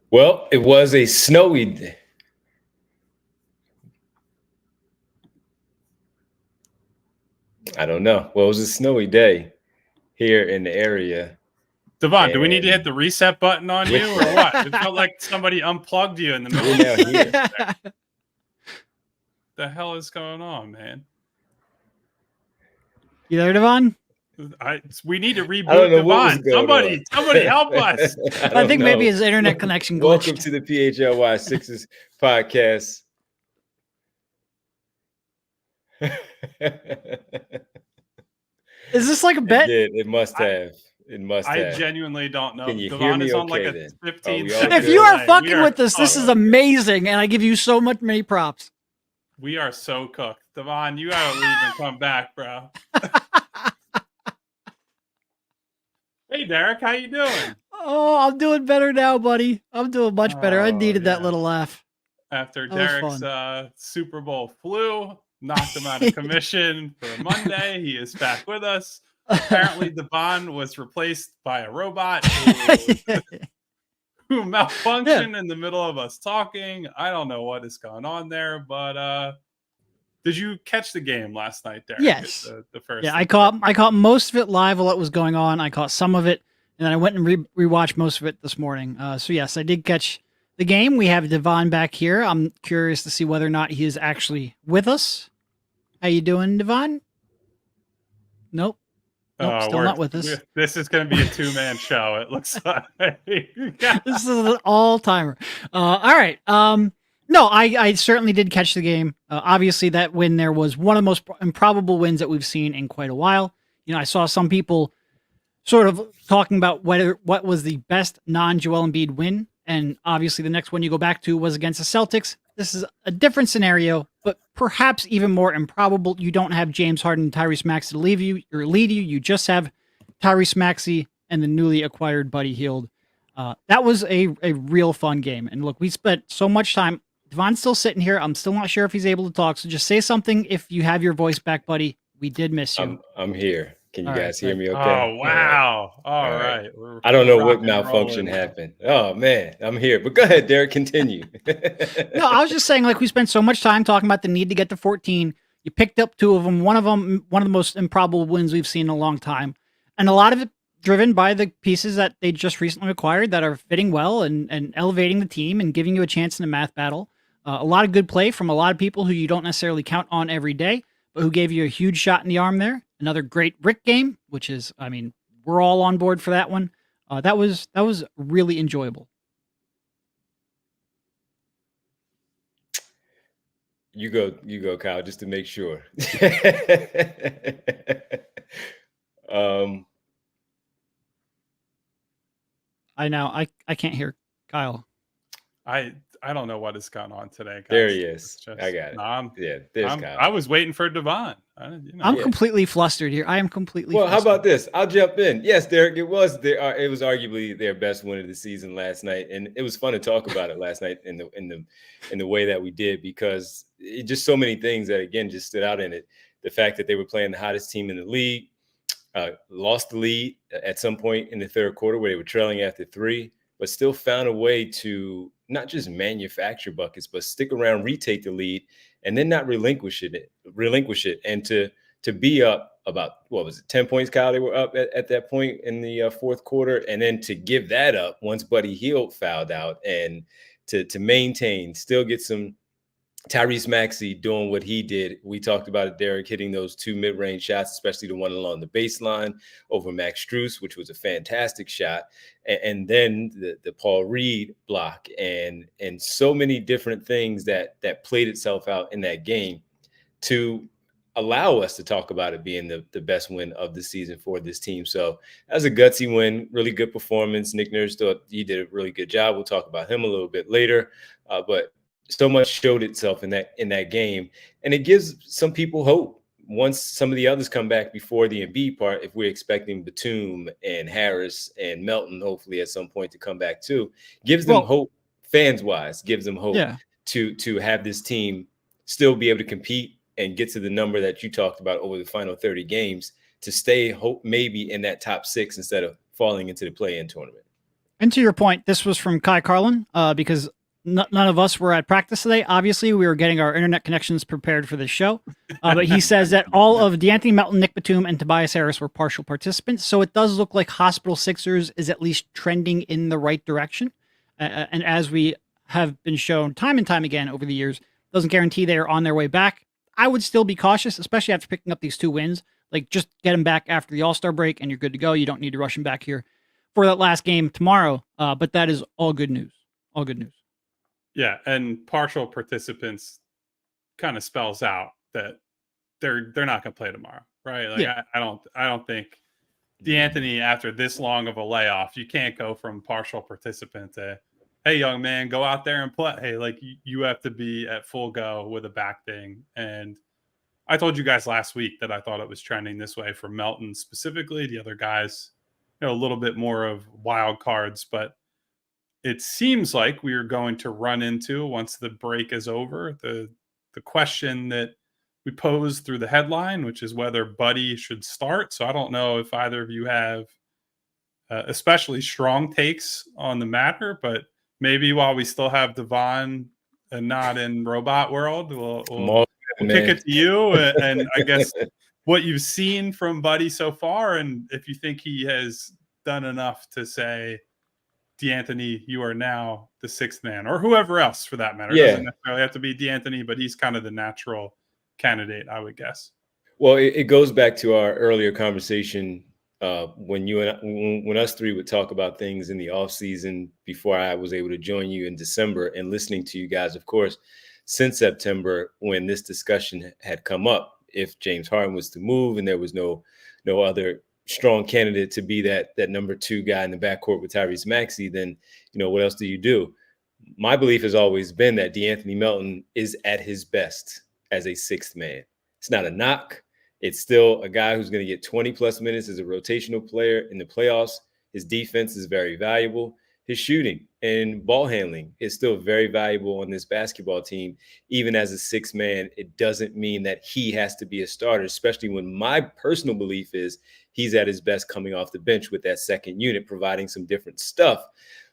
Well, it was a snowy day. I don't know. Well, it was a snowy day here in the area. Devon, do we need to hit the reset button on you or what? It felt like somebody unplugged you in the middle of the The hell is going on, man? You there, Devon? We need to reboot Devon. Somebody help us. I think maybe his internet connection glitched. Welcome to the PHLY Sixers podcast. Is this like a bet? It must have. It must have. I genuinely don't know. Can you Devon hear me is on okay, like a then? 15 If you are fucking with us, this is amazing, and I give you so many props. We are so cooked. Devon, you gotta leave and come back, bro. Hey, Derek, how you doing? Oh, I'm doing better now, buddy. I'm doing much better. I needed that little laugh. After Derek's Super Bowl flu, knocked him out of commission for Monday. He is back with us. Apparently, Devon was replaced by a robot who malfunctioned in the middle of us talking. I don't know what is going on there, but did you catch the game last night, Derek? Yes. The first. Yeah, I caught most of it live while it was going on. I caught some of it, and then I went and rewatched most of it this morning. So yes, I did catch the game. We have Devon back here. I'm curious to see whether or not he is actually with us. How you doing, Devon? Nope. Nope, still not with us. This is going to be a two-man show. It looks like. This is an all-timer. All right. No, I certainly did catch the game. Obviously, that win there was one of the most improbable wins that we've seen in quite a while. You know, I saw some people sort of talking about what was the best non-Joel Embiid win, and obviously the next one you go back to was against the Celtics. This is a different scenario, but perhaps even more improbable. You don't have James Harden and Tyrese Maxey to lead you. You just have Tyrese Maxey and the newly acquired Buddy Hield. That was a real fun game. And look, we spent so much time. Devon's still sitting here. I'm still not sure if he's able to talk. So just say something if you have your voice back, buddy. We did miss you. I'm here. Can you guys hear me okay? Oh, wow. All right. I don't know what malfunction happened. Oh, man. I'm here. But go ahead, Derek. Continue. No, I was just saying, like, we spent so much time talking about the need to get to 14. You picked up two of them. One of the most improbable wins we've seen in a long time. And a lot of it driven by the pieces that they just recently acquired that are fitting well and elevating the team and giving you a chance in a math battle. A lot of good play from a lot of people who you don't necessarily count on every day, but who gave you a huge shot in the arm there. Another great Rick game, which is, I mean, we're all on board for that one. That was really enjoyable. You go, Kyle, just to make sure. I can't hear Kyle. I don't know what has gone on today, guys. There he is. I got it. There's Kyle. I was waiting for Devon. I'm completely flustered here. I am completely flustered. How about this? I'll jump in. Yes, Derek, it was arguably their best win of the season last night, and it was fun to talk about it last night in the way that we did, because it just so many things that again just stood out in it. The fact that they were playing the hottest team in the league, lost the lead at some point in the third quarter where they were trailing after 3, but still found a way to not just manufacture buckets, but stick around, retake the lead, and then not relinquish it, and to be up about, what was it, 10 points, Kyle? They were up at that point in the fourth quarter, and then to give that up once Buddy Hield fouled out, and to maintain, still get some Tyrese Maxey doing what he did. We talked about it, Derek, hitting those 2 mid-range shots, especially the one along the baseline over Max Strus, which was a fantastic shot. And then the Paul Reed block and so many different things that played itself out in that game to allow us to talk about it being the best win of the season for this team. So that was a gutsy win, really good performance. Nick Nurse thought he did a really good job. We'll talk about him a little bit later, but so much showed itself in that game, and it gives some people hope. Once some of the others come back before the Embiid part, if we're expecting Batum and Harris and Melton, hopefully at some point to come back too, gives them hope, fans-wise, gives them hope to have this team still be able to compete and get to the number that you talked about over the final 30 games to stay maybe in that top 6 instead of falling into the play-in tournament. And to your point, this was from Kai Carlin, because none of us were at practice today. Obviously, we were getting our internet connections prepared for this show. But he says that all of DeAnthony Melton, Nick Batum, and Tobias Harris were partial participants. So it does look like Hospital Sixers is at least trending in the right direction. And as we have been shown time and time again over the years, doesn't guarantee they are on their way back. I would still be cautious, especially after picking up these 2 wins. Like, just get them back after the All-Star break, and you're good to go. You don't need to rush them back here for that last game tomorrow. But that is all good news. All good news. Yeah, and partial participants kind of spells out that they're not going to play tomorrow, right? Like, yeah. I don't think DeAnthony, after this long of a layoff, you can't go from partial participant to, hey, young man, go out there and play. Hey, like, you have to be at full go with a back thing. And I told you guys last week that I thought it was trending this way for Melton specifically. The other guys, a little bit more of wild cards, but it seems like we are going to run into, once the break is over, the question that we posed through the headline, which is whether Buddy should start. So I don't know if either of you have especially strong takes on the matter, but maybe while we still have Devon and not in robot world, we'll kick it to you. And I guess what you've seen from Buddy so far, and if you think he has done enough to say, DeAnthony, you are now the 6th man, or whoever else for that matter. It doesn't necessarily have to be DeAnthony, but he's kind of the natural candidate, I would guess. Well, it goes back to our earlier conversation when us three would talk about things in the off season before I was able to join you in December, and listening to you guys, of course, since September, when this discussion had come up, if James Harden was to move and there was no other strong candidate to be that number 2 guy in the backcourt with Tyrese Maxey, then, what else do you do? My belief has always been that DeAnthony Melton is at his best as a 6th man. It's not a knock. It's still a guy who's going to get 20 plus minutes as a rotational player in the playoffs. His defense is very valuable. His shooting and ball handling is still very valuable on this basketball team. Even as a 6th man, it doesn't mean that he has to be a starter, especially when my personal belief is he's at his best coming off the bench with that second unit, providing some different stuff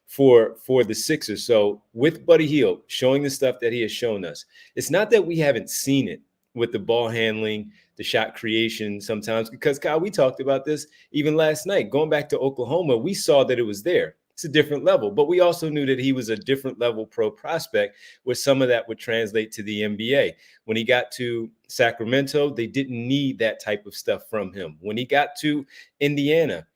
for the Sixers. So with Buddy Hield showing the stuff that he has shown us, it's not that we haven't seen it with the ball handling, the shot creation sometimes, because Kyle, we talked about this even last night. Going back to Oklahoma, we saw that it was there. It's a different level, but we also knew that he was a different level pro prospect, where some of that would translate to the NBA. When he got to Sacramento, they didn't need that type of stuff from him. When he got to Indiana,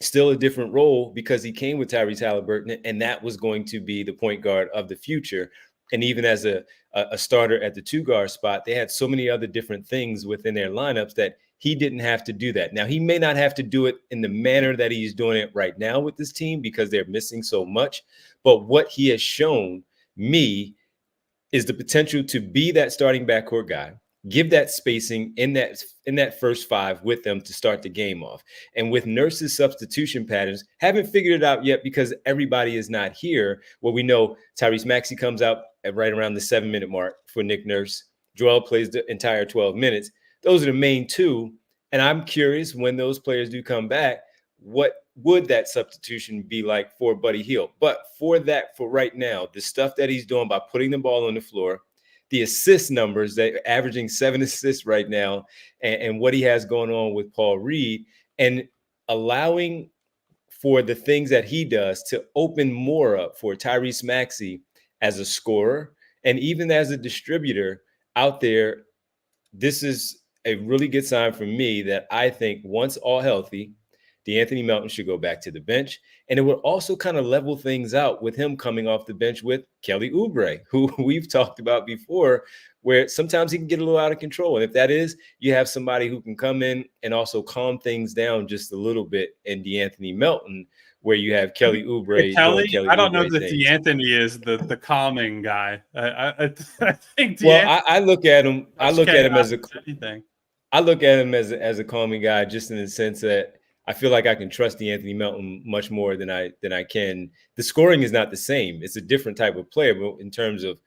still a different role, because he came with Tyrese Halliburton, and that was going to be the point guard of the future. And even as a starter at the 2-guard spot, they had so many other different things within their lineups that he didn't have to do that. Now, he may not have to do it in the manner that he's doing it right now with this team because they're missing so much. But what he has shown me is the potential to be that starting backcourt guy, give that spacing in that first 5 with them to start the game off. And with Nurse's substitution patterns, haven't figured it out yet because everybody is not here. Well, we know Tyrese Maxey comes out at right around the 7-minute mark for Nick Nurse. Joel plays the entire 12 minutes. Those are the main 2. And I'm curious, when those players do come back, what would that substitution be like for Buddy Hield? But for right now, the stuff that he's doing by putting the ball on the floor, the assist numbers, that averaging 7 assists right now, and what he has going on with Paul Reed, and allowing for the things that he does to open more up for Tyrese Maxey as a scorer and even as a distributor out there. This is a really good sign for me that I think once all healthy, DeAnthony Melton should go back to the bench. And it would also kind of level things out with him coming off the bench with Kelly Oubre, who we've talked about before, where sometimes he can get a little out of control. And if that is, you have somebody who can come in and also calm things down just a little bit in DeAnthony Melton, where you have Kelly Oubre. Kelly I don't know that DeAnthony is the calming guy. I think DeAnthony, well, I look at him. I look at him as a calming guy, just in the sense that I feel like I can trust DeAnthony Melton much more than I can. The scoring is not the same. It's a different type of player, but in terms of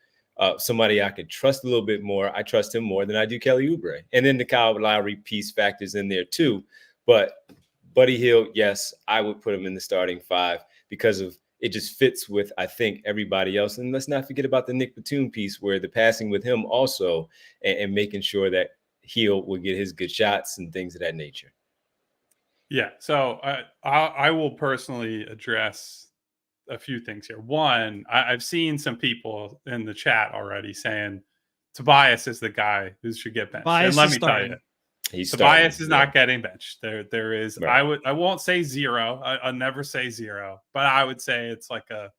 somebody I could trust a little bit more, I trust him more than I do Kelly Oubre. And then the Kyle Lowry piece factors in there too. But Buddy Hield, yes, I would put him in the starting 5. because of it just fits with, I think, everybody else. And let's not forget about the Nick Batum piece, where the passing with him also, and making sure that Hield will get his good shots and things of that nature. Yeah. So I will personally address a few things here. One, I've seen some people in the chat already saying Tobias is the guy who should get benched. Tobias and let me starting. tell you, Tobias is not getting benched. There is. Right. I won't say zero. I'll never say zero, but I would say it's like a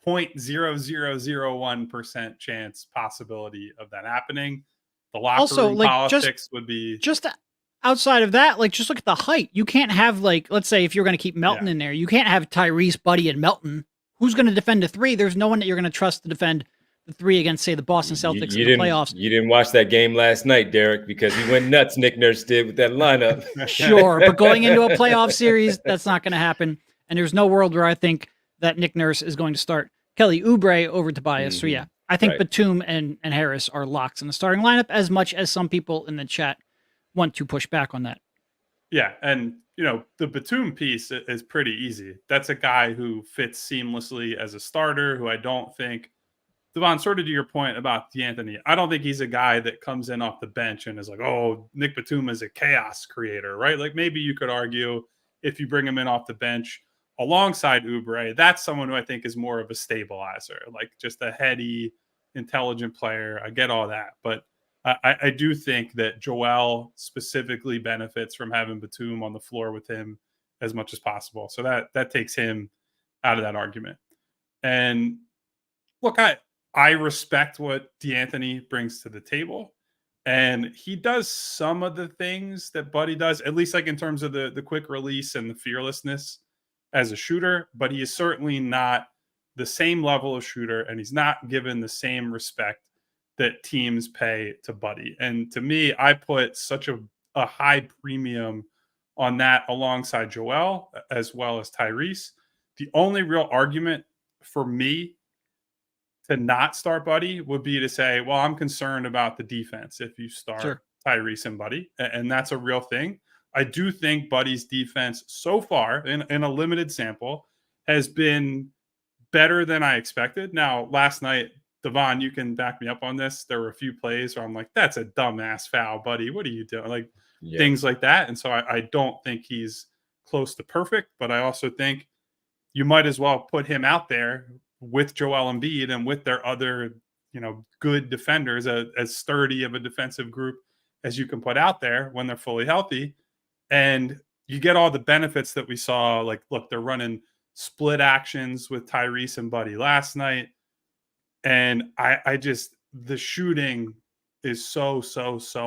0.0001% chance possibility of that happening. The locker room politics would be just outside of that. Like, just look at the height. You can't have, like, let's say if you're going to keep Melton in there, you can't have Tyrese, Buddy, and Melton. Who's going to defend a three? There's no one that you're going to trust to defend the three against, say, the Boston Celtics in the playoffs. You didn't watch that game last night, Derek, because he went nuts. Nick Nurse did with that lineup. Sure, but going into a playoff series, that's not going to happen. And there's no world where I think that Nick Nurse is going to start Kelly Oubre over Tobias. Mm-hmm. So yeah, I think Batum and Harris are locks in the starting lineup, as much as some people in the chat want to push back on that. Yeah, and the Batum piece is pretty easy. That's a guy who fits seamlessly as a starter, who I don't think, Devon, sort of to your point about D'Anthony, I don't think he's a guy that comes in off the bench and is like, oh, Nick Batum is a chaos creator, right? Like, maybe you could argue if you bring him in off the bench alongside Oubre, that's someone who I think is more of a stabilizer, like just a heady, intelligent player. I get all that. But I do think that Joel specifically benefits from having Batum on the floor with him as much as possible. So that takes him out of that argument. And look, I respect what D'Anthony brings to the table. And he does some of the things that Buddy does, at least like in terms of the quick release and the fearlessness as a shooter, but he is certainly not the same level of shooter, and he's not given the same respect that teams pay to Buddy. And to me, I put such a high premium on that alongside Joel as well as Tyrese. The only real argument for me to not start Buddy would be to say, well, I'm concerned about the defense if you start Tyrese and Buddy, and that's a real thing. I do think Buddy's defense so far in a limited sample has been better than I expected. Now, last night, Devon, you can back me up on this. There were a few plays where I'm like, that's a dumbass foul, Buddy. What are you doing? Like things like that. And so I don't think he's close to perfect, but I also think you might as well put him out there with Joel Embiid and with their other, good defenders, as sturdy of a defensive group as you can put out there when they're fully healthy. And you get all the benefits that we saw. Like, look, they're running split actions with Tyrese and Buddy last night. And the shooting is so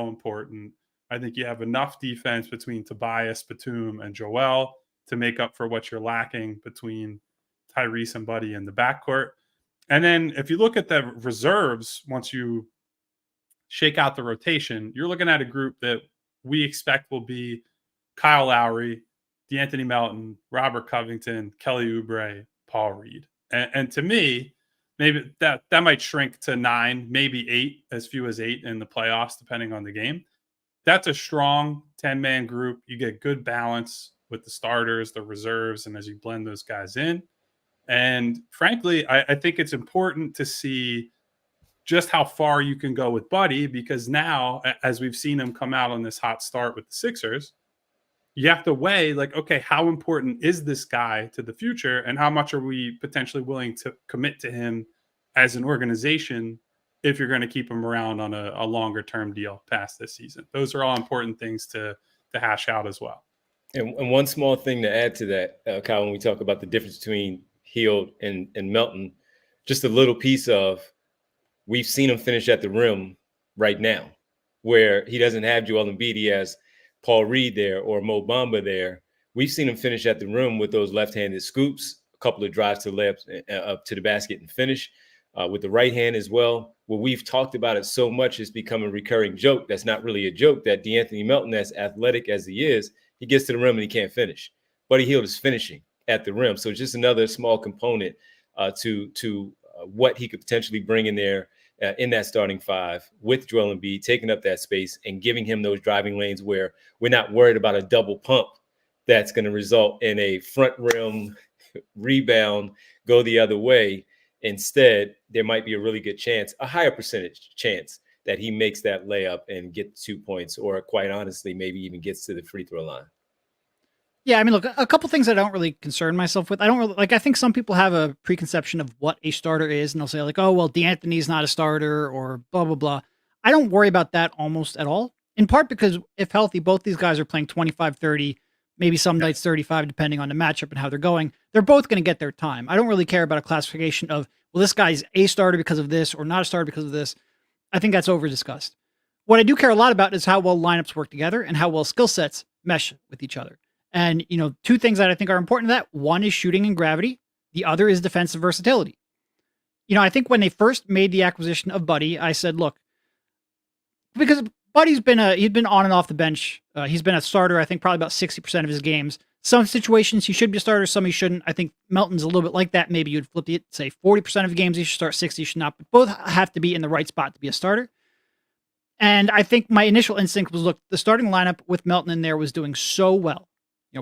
important. I think you have enough defense between Tobias, Batum, and Joel to make up for what you're lacking between Tyrese and Buddy in the backcourt. And then if you look at the reserves, once you shake out the rotation, you're looking at a group that we expect will be Kyle Lowry, D'Anthony Melton, Robert Covington, Kelly Oubre, Paul Reed. And to me, maybe that might shrink to 9, maybe 8, as few as 8 in the playoffs, depending on the game. That's a strong 10-man group. You get good balance with the starters, the reserves, and as you blend those guys in. And frankly, I think it's important to see just how far you can go with Buddy, because now, as we've seen him come out on this hot start with the Sixers, you have to weigh, like, okay, how important is this guy to the future, and how much are we potentially willing to commit to him as an organization if you're going to keep him around on a longer term deal past this season. Those are all important things to hash out as well. And one small thing to add to that, Kyle, when we talk about the difference between Hield and Melton, just a little piece of, we've seen him finish at the rim right now, where he doesn't have Joel Embiid, he has Paul Reed there or Mo Bamba there. We've seen him finish at the rim with those left-handed scoops, a couple of drives to the left, up to the basket and finish with the right hand as well. Well, we've talked about it so much, it's become a recurring joke. That's not really a joke, that D'Anthony Melton, as athletic as he is, he gets to the rim and he can't finish. Buddy Hield is finishing at the rim. So it's just another small component to what he could potentially bring in there in that starting five with Joel Embiid, taking up that space and giving him those driving lanes where we're not worried about a double pump that's going to result in a front rim rebound, go the other way. Instead, there might be a really good chance, a higher percentage chance, that he makes that layup and gets 2 points, or quite honestly, maybe even gets to the free throw line. Yeah, I mean, look, a couple things I don't really concern myself with. I don't really I think some people have a preconception of what a starter is, and they'll say like, "Oh, well, D'Antoni's not a starter," or blah blah blah. I don't worry about that almost at all. In part because if healthy, both these guys are playing 25, 30, maybe some nights 35, depending on the matchup and how they're going. They're both going to get their time. I don't really care about a classification of, well, this guy's a starter because of this or not a starter because of this. I think that's over discussed. What I do care a lot about is how well lineups work together and how well skill sets mesh with each other. And, two things that I think are important to that. One is shooting and gravity. The other is defensive versatility. I think when they first made the acquisition of Buddy, I said, look, because Buddy's he's been on and off the bench. He's been a starter, I think, probably about 60% of his games. Some situations he should be a starter, some he shouldn't. I think Melton's a little bit like that. Maybe you'd flip it, say 40% of games he should start, 60 he should not. But both have to be in the right spot to be a starter. And I think my initial instinct was, look, the starting lineup with Melton in there was doing so well.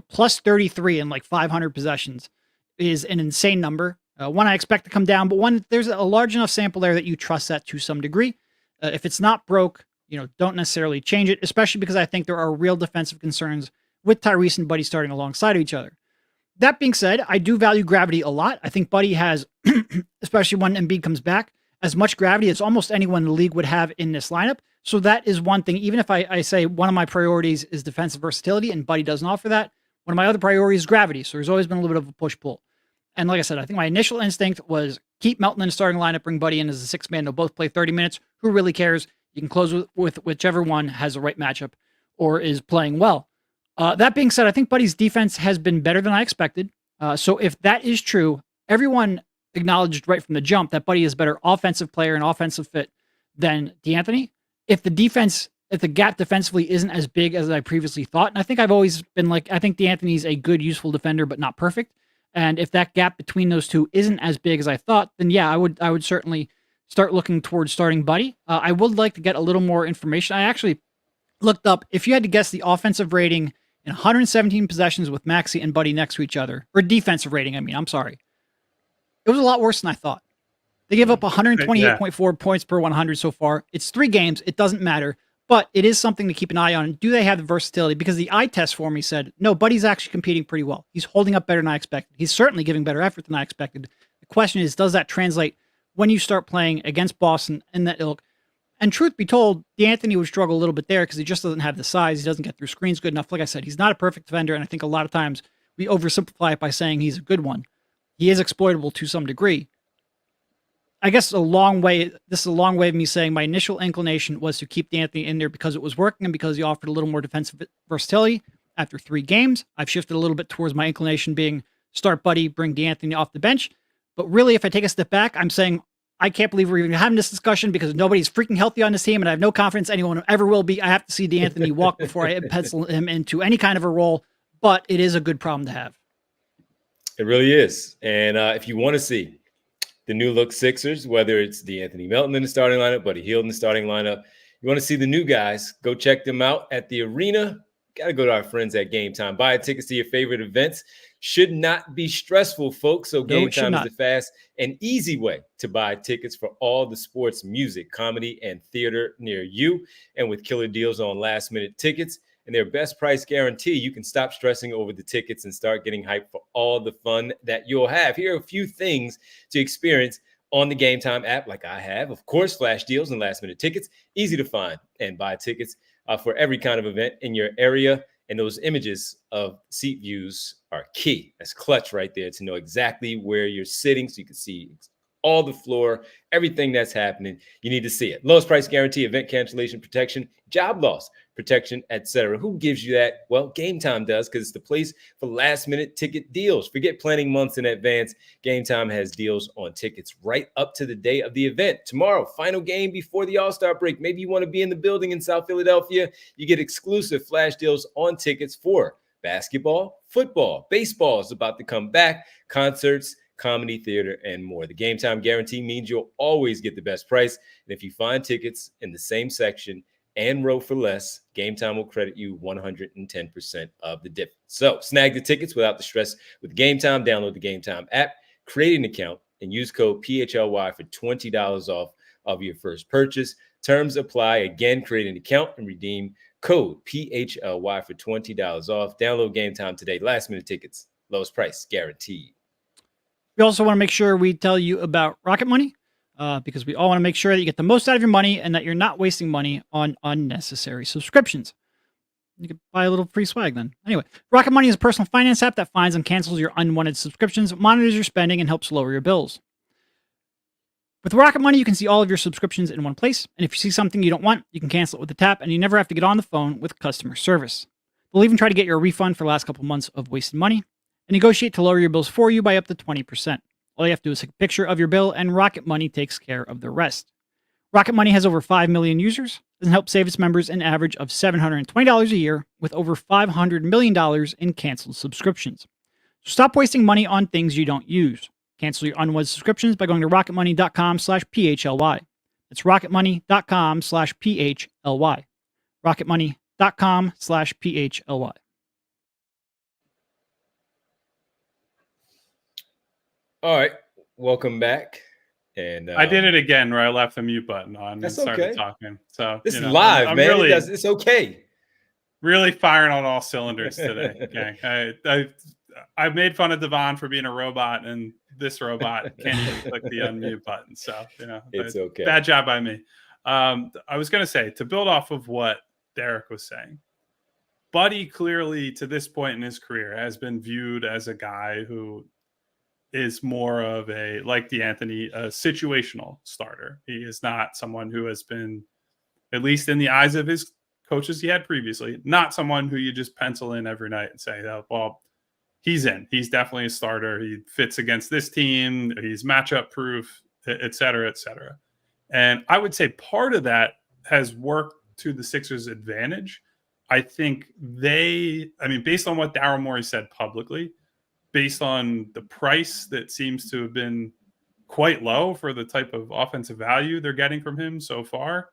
Plus 33 in like 500 possessions is an insane number. One I expect to come down, but one, there's a large enough sample there that you trust that to some degree. If it's not broke, don't necessarily change it, especially because I think there are real defensive concerns with Tyrese and Buddy starting alongside of each other. That being said, I do value gravity a lot. I think Buddy has, especially when Embiid comes back, as much gravity as almost anyone in the league would have in this lineup. So that is one thing. Even if I say one of my priorities is defensive versatility and Buddy doesn't offer that, one of my other priorities is gravity. So there's always been a little bit of a push-pull. And like I said, I think my initial instinct was keep Melton in the starting lineup, bring Buddy in as a six-man. They'll both play 30 minutes. Who really cares? You can close with whichever one has the right matchup or is playing well. That being said, I think Buddy's defense has been better than I expected. So if that is true, everyone acknowledged right from the jump that Buddy is a better offensive player and offensive fit than D'Antoni. If the gap defensively isn't as big as I previously thought, and I think I've always been like, I think D'Antoni's a good, useful defender, but not perfect. And if that gap between those two isn't as big as I thought, then yeah, I would certainly start looking towards starting Buddy. I would like to get a little more information. I actually looked up, if you had to guess the offensive rating in 117 possessions with Maxey and Buddy next to each other, or defensive rating, I'm sorry. It was a lot worse than I thought. They give up 128.4 points per 100 so far. It's 3 games. It doesn't matter, but it is something to keep an eye on. Do they have the versatility? Because the eye test for me said, no, Buddy's actually competing pretty well. He's holding up better than I expected. He's certainly giving better effort than I expected. The question is, does that translate when you start playing against Boston and that ilk? And truth be told, D'Antoni would struggle a little bit there because he just doesn't have the size. He doesn't get through screens good enough. Like I said, he's not a perfect defender, and I think a lot of times we oversimplify it by saying he's a good one. He is exploitable to some degree. I guess this is a long way of me saying my initial inclination was to keep D'Antoni in there because it was working and because he offered a little more defensive versatility. After 3 games, I've shifted a little bit towards my inclination being start Buddy, bring D'Antoni off the bench. But really, if I take a step back, I'm saying I can't believe we're even having this discussion because nobody's freaking healthy on this team, and I have no confidence anyone ever will be. I have to see D'Antoni walk before I pencil him into any kind of a role, but it is a good problem to have. It really is. And if you want to see the new look Sixers, whether it's D'Antoni Melton in the starting lineup, Buddy Hield in the starting lineup, you want to see the new guys, go check them out at the arena. Got to go to our friends at Game Time. Buy tickets to your favorite events. Should not be stressful, folks. So Game Time is the fast and easy way to buy tickets for all the sports, music, comedy, and theater near you. And with killer deals on last-minute tickets and their best price guarantee, you can stop stressing over the tickets and start getting hyped for all the fun that you'll have. Here are a few things to experience on the Game Time app, like I have. Of course, flash deals and last-minute tickets. Easy to find and buy tickets for every kind of event in your area. And those images of seat views are key. That's clutch right there to know exactly where you're sitting so you can see all the floor, everything that's happening. You need to see it. Lowest price guarantee, event cancellation protection, job loss protection, etc. Who gives you that? Well, Game Time does, because it's the place for last-minute ticket deals. Forget planning months in advance. Game Time has deals on tickets right up to the day of the event. Tomorrow, final game before the All-Star break. Maybe you want to be in the building in South Philadelphia. You get exclusive flash deals on tickets for basketball, football, baseball is about to come back, concerts, comedy, theater, and more. The Game Time guarantee means you'll always get the best price. And if you find tickets in the same section and row for less, Game Time will credit you 110% of the difference. So snag the tickets without the stress with Game Time. Download the Game Time app, create an account, and use code PHLY for $20 off of your first purchase. Terms apply. Again, create an account and redeem code PHLY for $20 off. Download Game Time today. Last minute tickets, lowest price guaranteed. We also want to make sure we tell you about Rocket Money because we all want to make sure that you get the most out of your money and that you're not wasting money on unnecessary subscriptions. You could buy a little free swag then. Anyway, Rocket Money is a personal finance app that finds and cancels your unwanted subscriptions, monitors your spending, and helps lower your bills. With Rocket Money, you can see all of your subscriptions in one place, and if you see something you don't want, you can cancel it with a tap, and you never have to get on the phone with customer service. They'll even try to get you a refund for the last couple months of wasted money, and negotiate to lower your bills for you by up to 20%. All you have to do is take a picture of your bill, and Rocket Money takes care of the rest. Rocket Money has over 5 million users and helps save its members an average of $720 a year with over $500 million in canceled subscriptions. So stop wasting money on things you don't use. Cancel your unwanted subscriptions by going to rocketmoney.com/PHLY. That's rocketmoney.com/PHLY. rocketmoney.com/PHLY. All right, welcome back. And I did it again where I left the mute button on and started okay. talking. So this is live, I'm man. Really, it's okay. Really firing on all cylinders today. Okay, I made fun of Devon for being a robot, and this robot can't even click the unmute button. So it's okay. Bad job by me. I was going to say, to build off of what Derek was saying, Buddy clearly to this point in his career has been viewed as a guy who is more of a, like D'Anthony, a situational starter. He is not someone who has been, at least in the eyes of his coaches he had previously, not someone who you just pencil in every night and say, oh, well, he's in. He's definitely a starter. He fits against this team. He's matchup proof, et cetera, et cetera. And I would say part of that has worked to the Sixers' advantage. I think based on what Daryl Morey said publicly, based on the price that seems to have been quite low for the type of offensive value they're getting from him so far,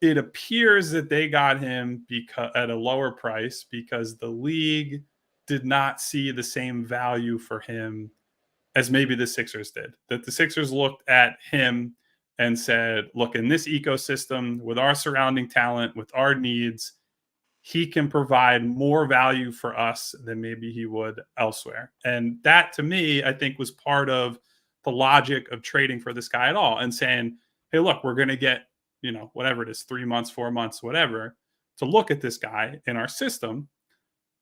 it appears that they got him at a lower price because the league did not see the same value for him as maybe the Sixers did. That the Sixers looked at him and said, look, in this ecosystem, with our surrounding talent, with our needs, he can provide more value for us than maybe he would elsewhere. And that, to me, I think was part of the logic of trading for this guy at all and saying, hey, look, we're going to get, whatever it is, 3 months, 4 months, whatever, to look at this guy in our system.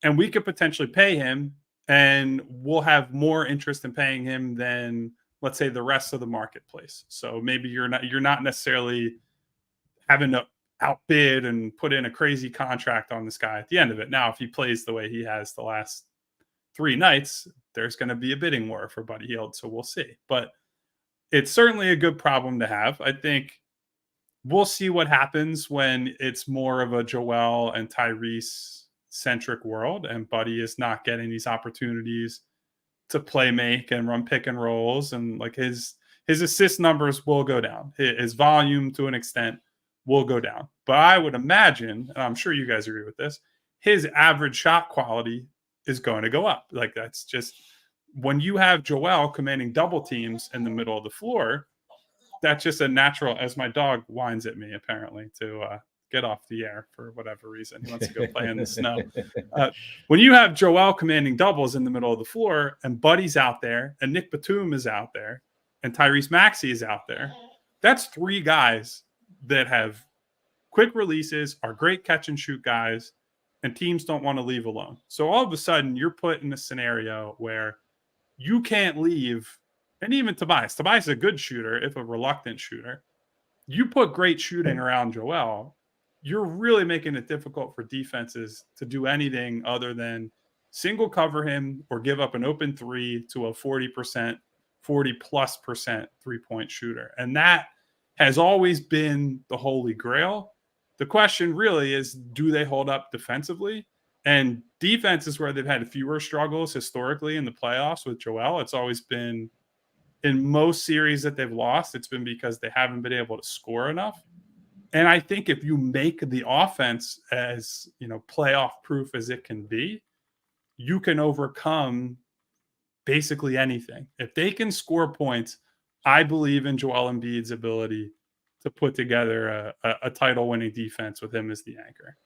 And we could potentially pay him, and we'll have more interest in paying him than, let's say, the rest of the marketplace. So maybe you're not necessarily having to outbid and put in a crazy contract on this guy at the end of it. Now, if he plays the way he has the last 3 nights, there's going to be a bidding war for Buddy Hield. So we'll see. But it's certainly a good problem to have. I think we'll see what happens when it's more of a Joel and Tyrese centric world and Buddy is not getting these opportunities to play make and run pick and rolls, and like his assist numbers will go down. His volume to an extent will go down. But I would imagine, and I'm sure you guys agree with this, his average shot quality is going to go up. Like, that's just, when you have Joel commanding double teams in the middle of the floor, that's just a natural, as my dog whines at me apparently to get off the air for whatever reason. He wants to go play in the snow. When you have Joel commanding doubles in the middle of the floor and Buddy's out there and Nick Batum is out there and Tyrese Maxey is out there, that's 3 guys that have quick releases, are great catch and shoot guys, and teams don't want to leave alone. So all of a sudden you're put in a scenario where you can't leave. And even Tobias is a good shooter, if a reluctant shooter. You put great shooting around Joel, you're really making it difficult for defenses to do anything other than single cover him or give up an open 3 to a 40%, 40+% 3-point shooter. And that has always been the holy grail. The question really is, do they hold up defensively? And defense is where they've had fewer struggles historically in the playoffs with Joel. It's always been, in most series that they've lost, it's been because they haven't been able to score enough. And I think if you make the offense as, playoff proof as it can be, you can overcome basically anything. If they can score points, I believe in Joel Embiid's ability to put together a title-winning defense with him as the anchor.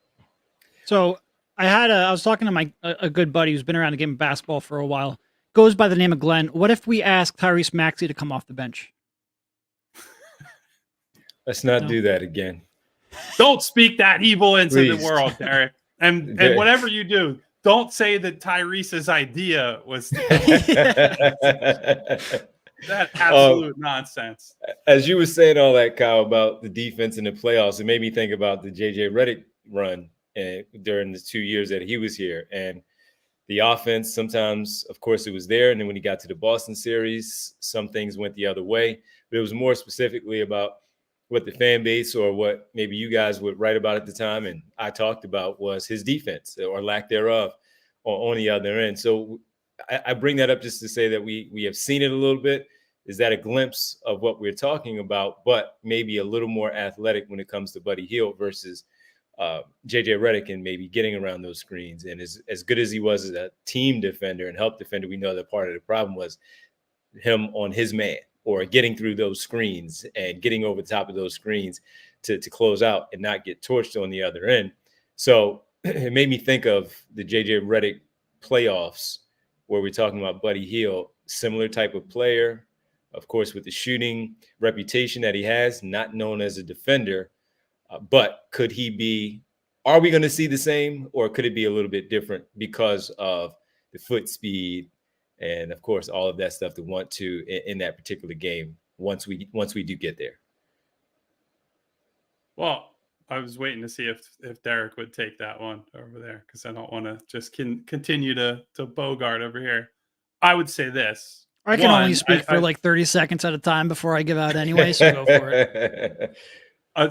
So I was talking to a good buddy who's been around the game of basketball for a while. Goes by the name of Glenn. What if we ask Tyrese Maxey to come off the bench? Let's not do that again. Don't speak that evil into the world, Derek. And whatever you do, don't say that Tyrese's idea was that absolute nonsense. As you were saying all that, Kyle, about the defense in the playoffs, it made me think about the JJ Redick run during the 2 years that he was here. And the offense, sometimes, of course, it was there. And then when he got to the Boston series, some things went the other way. But it was more specifically about what the fan base or what maybe you guys would write about at the time and I talked about was his defense or lack thereof on the other end. So I bring that up just to say that we have seen it a little bit. Is that a glimpse of what we're talking about, but maybe a little more athletic when it comes to Buddy Hield versus JJ Redick and maybe getting around those screens. And as good as he was as a team defender and help defender, we know that part of the problem was him on his man or getting through those screens and getting over the top of those screens to close out and not get torched on the other end. So it made me think of the JJ Redick playoffs where we're talking about Buddy Hield, similar type of player, of course, with the shooting reputation that he has, not known as a defender. But are we going to see the same, or could it be a little bit different because of the foot speed and, of course, all of that stuff to want to in that particular game once we do get there? Well, I was waiting to see if Derek would take that one over there because I don't want to just continue to bogart over here. I would say this. I can only speak for like 30 seconds at a time before I give out anyway, so go for it.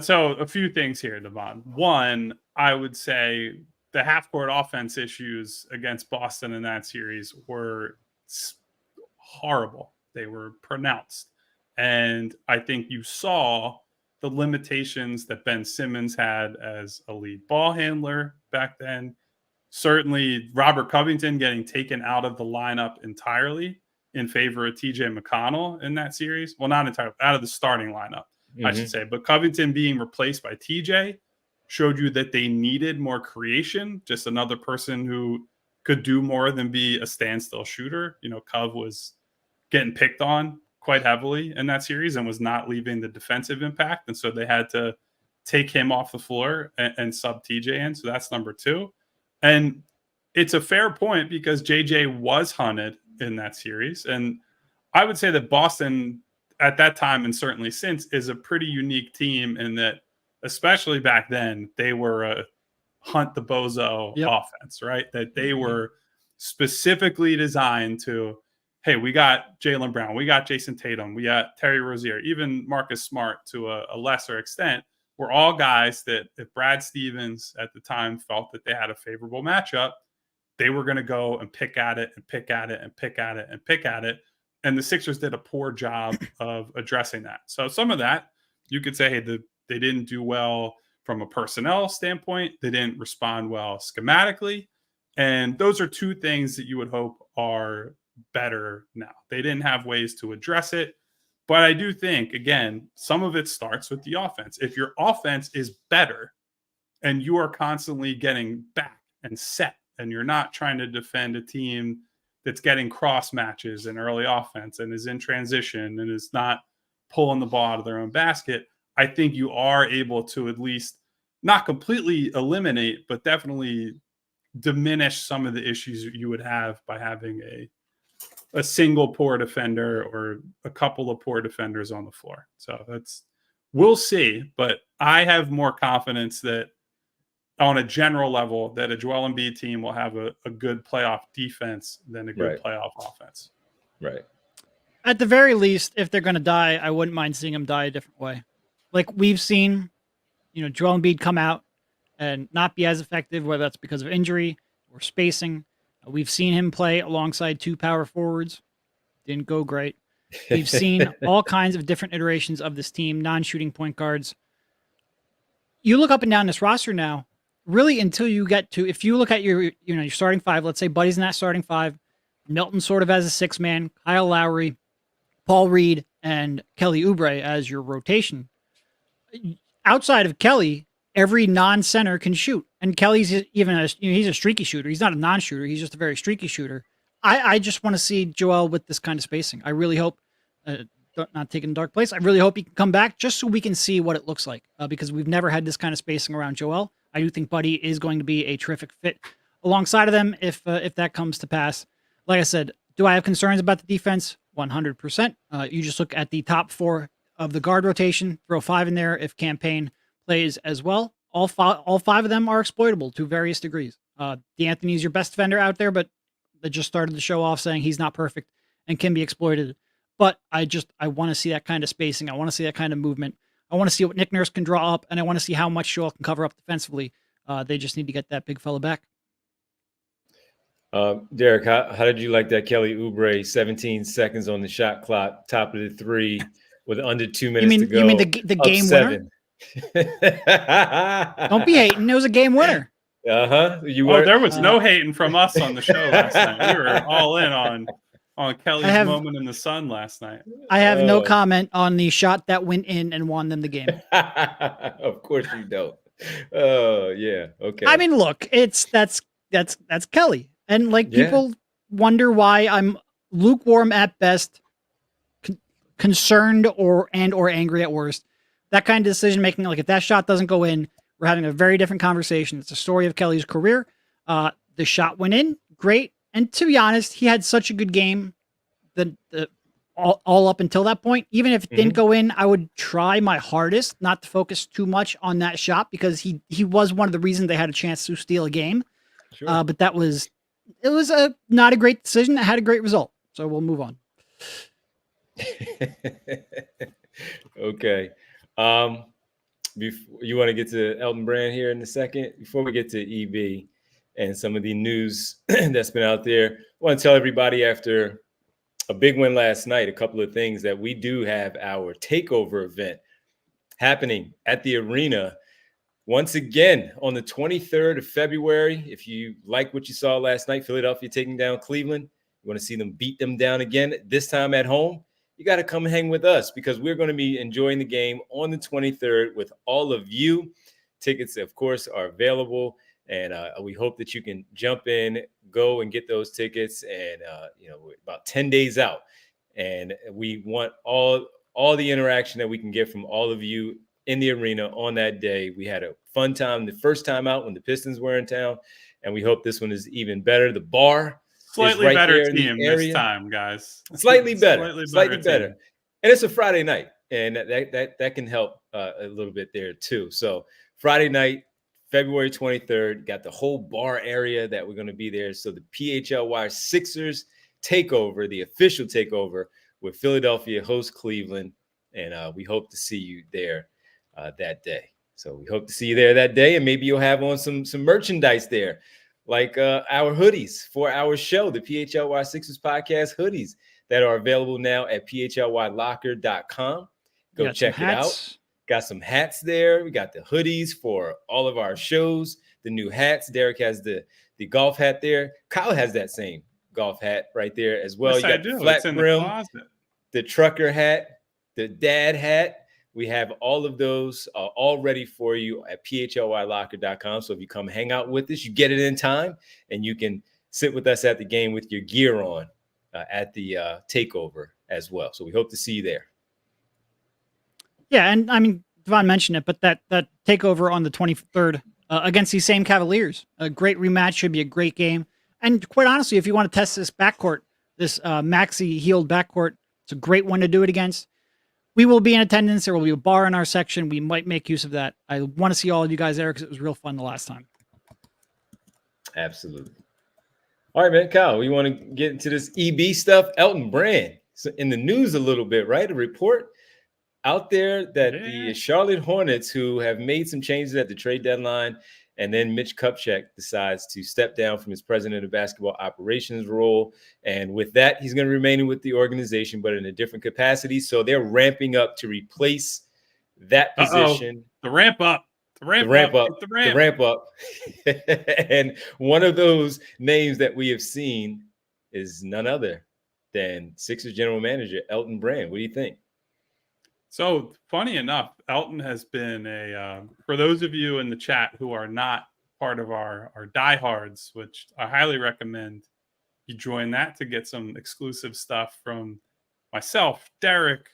So a few things here, Devon. One, I would say the half-court offense issues against Boston in that series were horrible. They were pronounced. And I think you saw the limitations that Ben Simmons had as a lead ball handler back then. Certainly Robert Covington getting taken out of the lineup entirely in favor of TJ McConnell in that series. Well, not entirely, out of the starting lineup. I should say. But Covington being replaced by TJ showed you that they needed more creation, just another person who could do more than be a standstill shooter. Cov was getting picked on quite heavily in that series and was not leaving the defensive impact. And so they had to take him off the floor and sub TJ in. So that's number two. And it's a fair point because JJ was hunted in that series. And I would say that Boston at that time and certainly since is a pretty unique team in that, especially back then, they were a hunt the bozo offense, right? That they were specifically designed to, hey, we got Jaylen Brown, we got Jason Tatum, we got Terry Rozier, even Marcus Smart to a lesser extent, were all guys that if Brad Stevens at the time felt that they had a favorable matchup, they were going to go and pick at it and pick at it and pick at it and pick at it. And the Sixers did a poor job of addressing that. So some of that, you could say, hey, they didn't do well from a personnel standpoint. They didn't respond well schematically. And those are two things that you would hope are better now. They didn't have ways to address it. But I do think, again, some of it starts with the offense. If your offense is better and you are constantly getting back and set and you're not trying to defend a team that's getting cross matches in early offense and is in transition and is not pulling the ball out of their own basket, I think you are able to at least not completely eliminate, but definitely diminish some of the issues you would have by having a single poor defender or a couple of poor defenders on the floor. So we'll see, but I have more confidence that on a general level that a Joel Embiid team will have a good playoff defense than a good playoff offense. Right. At the very least, if they're going to die, I wouldn't mind seeing them die a different way. Like we've seen, Joel Embiid come out and not be as effective, whether that's because of injury or spacing. We've seen him play alongside two power forwards. Didn't go great. We've seen all kinds of different iterations of this team, non-shooting point guards. you look up and down this roster now, really until you get to, if you look at your starting five, let's say Buddy's in that starting five, Milton sort of as a 6-man, Kyle Lowry, Paul Reed, and Kelly Oubre as your rotation. Outside of Kelly, every non-center can shoot. And Kelly's he's a streaky shooter. He's not a non-shooter. He's just a very streaky shooter. I just want to see Joel with this kind of spacing. I really hope, not taking a dark place, I really hope he can come back just so we can see what it looks like, because we've never had this kind of spacing around Joel. I do think Buddy is going to be a terrific fit alongside of them if that comes to pass. Like I said, do I have concerns about the defense? 100%. You just look at the top 4 of the guard rotation, throw 5 in there if Campaign plays as well. All five of them are exploitable to various degrees. D'Anthony's your best defender out there, but they just started the show off saying he's not perfect and can be exploited. But I want to see that kind of spacing. I want to see that kind of movement. I want to see what Nick Nurse can draw up, and I want to see how much Joel can cover up defensively. They just need to get that big fella back. Derek, how did you like that Kelly Oubre 17 seconds on the shot clock, top of the 3 with under 2 minutes to go? You mean the game winner? Don't be hating. It was a game winner. There was no hating from us on the show last night. We were all in on Kelly's moment in the sun last night. I have no comment on the shot that went in and won them the game. Of course you don't. Oh yeah, okay. I mean, look, that's Kelly, and people wonder why I'm lukewarm at best, concerned or angry at worst. That kind of decision making, like if that shot doesn't go in, we're having a very different conversation. It's a story of Kelly's career. The shot went in, great. And to be honest, he had such a good game all up until that point. Even if it didn't go in, I would try my hardest not to focus too much on that shot because he was one of the reasons they had a chance to steal a game. Sure. But it was not a great decision. It had a great result. So we'll move on. Okay. You want to get to Elton Brand here in a second? Before we get to EB and some of the news that's been out there, I want to tell everybody after a big win last night, a couple of things that we do have our Takeover event happening at the arena once again on the 23rd of February. If you like what you saw last night, Philadelphia taking down Cleveland, you want to see them beat them down again, this time at home, you got to come hang with us because we're going to be enjoying the game on the 23rd with all of you. Tickets, of course, are available, and we hope that you can jump in, go and get those tickets. And we're about 10 days out, and we want all the interaction that we can get from all of you in the arena on that day. We had a fun time the first time out when the Pistons were in town, and we hope this one is even better. The bar. Slightly right better team this time, guys. Slightly better. And it's a Friday night, and that can help a little bit there too. So Friday night, February 23rd, got the whole bar area that we're going to be there. So the PHLY Sixers takeover, the official takeover with Philadelphia host Cleveland, and we hope to see you there that day. So we hope to see you there that day, and maybe you'll have on some merchandise there. Like our hoodies for our show, the PHLY Sixers podcast hoodies that are available now at phlylocker.com. Go check it out. Got some hats there. We got the hoodies for all of our shows, the new hats. Derek has the golf hat there. Kyle has that same golf hat right there as well. Yes, you got the flat brim, the trucker hat, the dad hat. We have all of those all ready for you at phlylocker.com. So if you come hang out with us, you get it in time, and you can sit with us at the game with your gear on at the takeover as well. So we hope to see you there. Yeah, and I mean, Devon mentioned it, but that takeover on the 23rd against these same Cavaliers, a great rematch, should be a great game. And quite honestly, if you want to test this backcourt, this Maxey Hield backcourt, it's a great one to do it against. We will be in attendance. There will be a bar in our section. We might make use of that. I want to see all of you guys there because it was real fun the last time. Absolutely. All right, man. Kyle, we want to get into this EB stuff. Elton Brand, so in the news a little bit, right? A report out there that the Charlotte Hornets, who have made some changes at the trade deadline, and then Mitch Kupchak decides to step down from his president of basketball operations role. And with that, he's going to remain with the organization, but in a different capacity. So they're ramping up to replace that position. The ramp up The ramp up. The ramp up. And one of those names that we have seen is none other than Sixers general manager Elton Brand. What do you think? So funny enough, Elton has been for those of you in the chat who are not part of our diehards, which I highly recommend you join that to get some exclusive stuff from myself, Derek,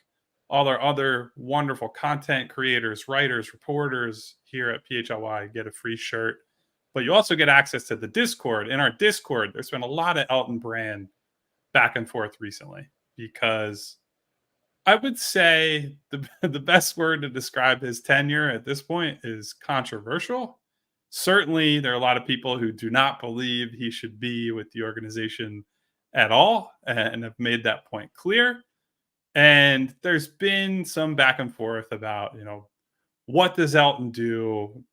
all our other wonderful content creators, writers, reporters here at PHLY get a free shirt. But you also get access to the Discord. In our Discord, there's been a lot of Elton Brand back and forth recently, because I would say the best word to describe his tenure at this point is controversial. Certainly, there are a lot of people who do not believe he should be with the organization at all and have made that point clear. And there's been some back and forth about, what does Elton do?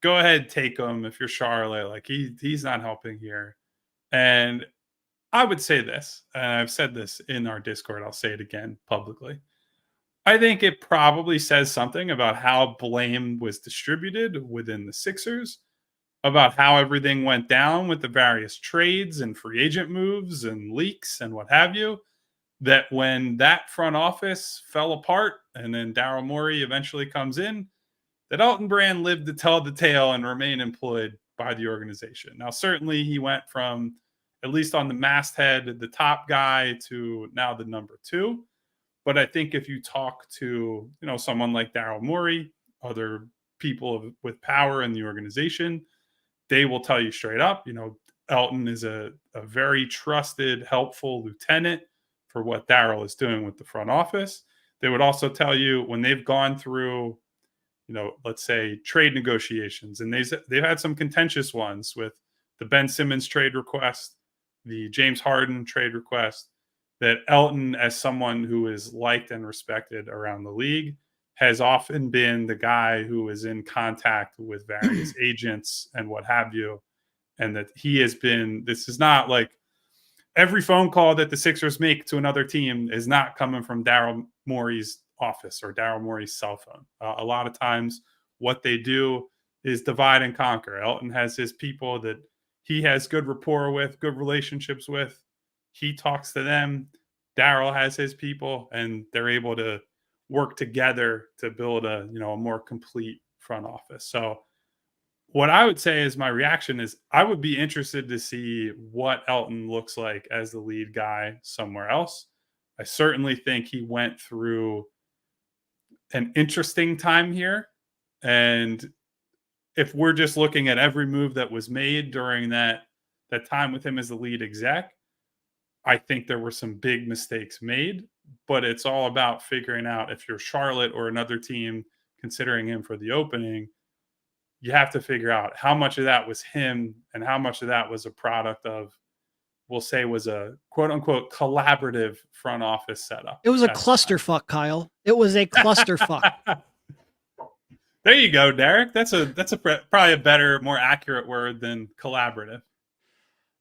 Go ahead, take him if you're Charlotte. Like he's not helping here. And I would say this, and I've said this in our Discord, I'll say it again publicly. I think it probably says something about how blame was distributed within the Sixers, about how everything went down with the various trades and free agent moves and leaks and what have you, that when that front office fell apart and then Daryl Morey eventually comes in, that Elton Brand lived to tell the tale and remain employed by the organization. Now, certainly he went from, at least on the masthead, the top guy to now the number 2. But I think if you talk to, someone like Daryl Morey, other people with power in the organization, they will tell you straight up, Elton is a very trusted, helpful lieutenant for what Daryl is doing with the front office. They would also tell you when they've gone through, let's say trade negotiations, and they've had some contentious ones with the Ben Simmons trade request, the James Harden trade request, that Elton, as someone who is liked and respected around the league, has often been the guy who is in contact with various agents and what have you. And that he has been, this is not like every phone call that the Sixers make to another team is not coming from Daryl Morey's office or Daryl Morey's cell phone. A lot of times what they do is divide and conquer. Elton has his people that he has good rapport with, good relationships with. He talks to them. Daryl has his people, and they're able to work together to build a more complete front office. So what I would say is my reaction is I would be interested to see what Elton looks like as the lead guy somewhere else. I certainly think he went through an interesting time here. And if we're just looking at every move that was made during that time with him as the lead exec, I think there were some big mistakes made, but it's all about figuring out if you're Charlotte or another team considering him for the opening, you have to figure out how much of that was him and how much of that was a product of, we'll say, was a quote unquote collaborative front office setup. It was a clusterfuck, Kyle. It was a clusterfuck. There you go, Derek. That's probably a better, more accurate word than collaborative.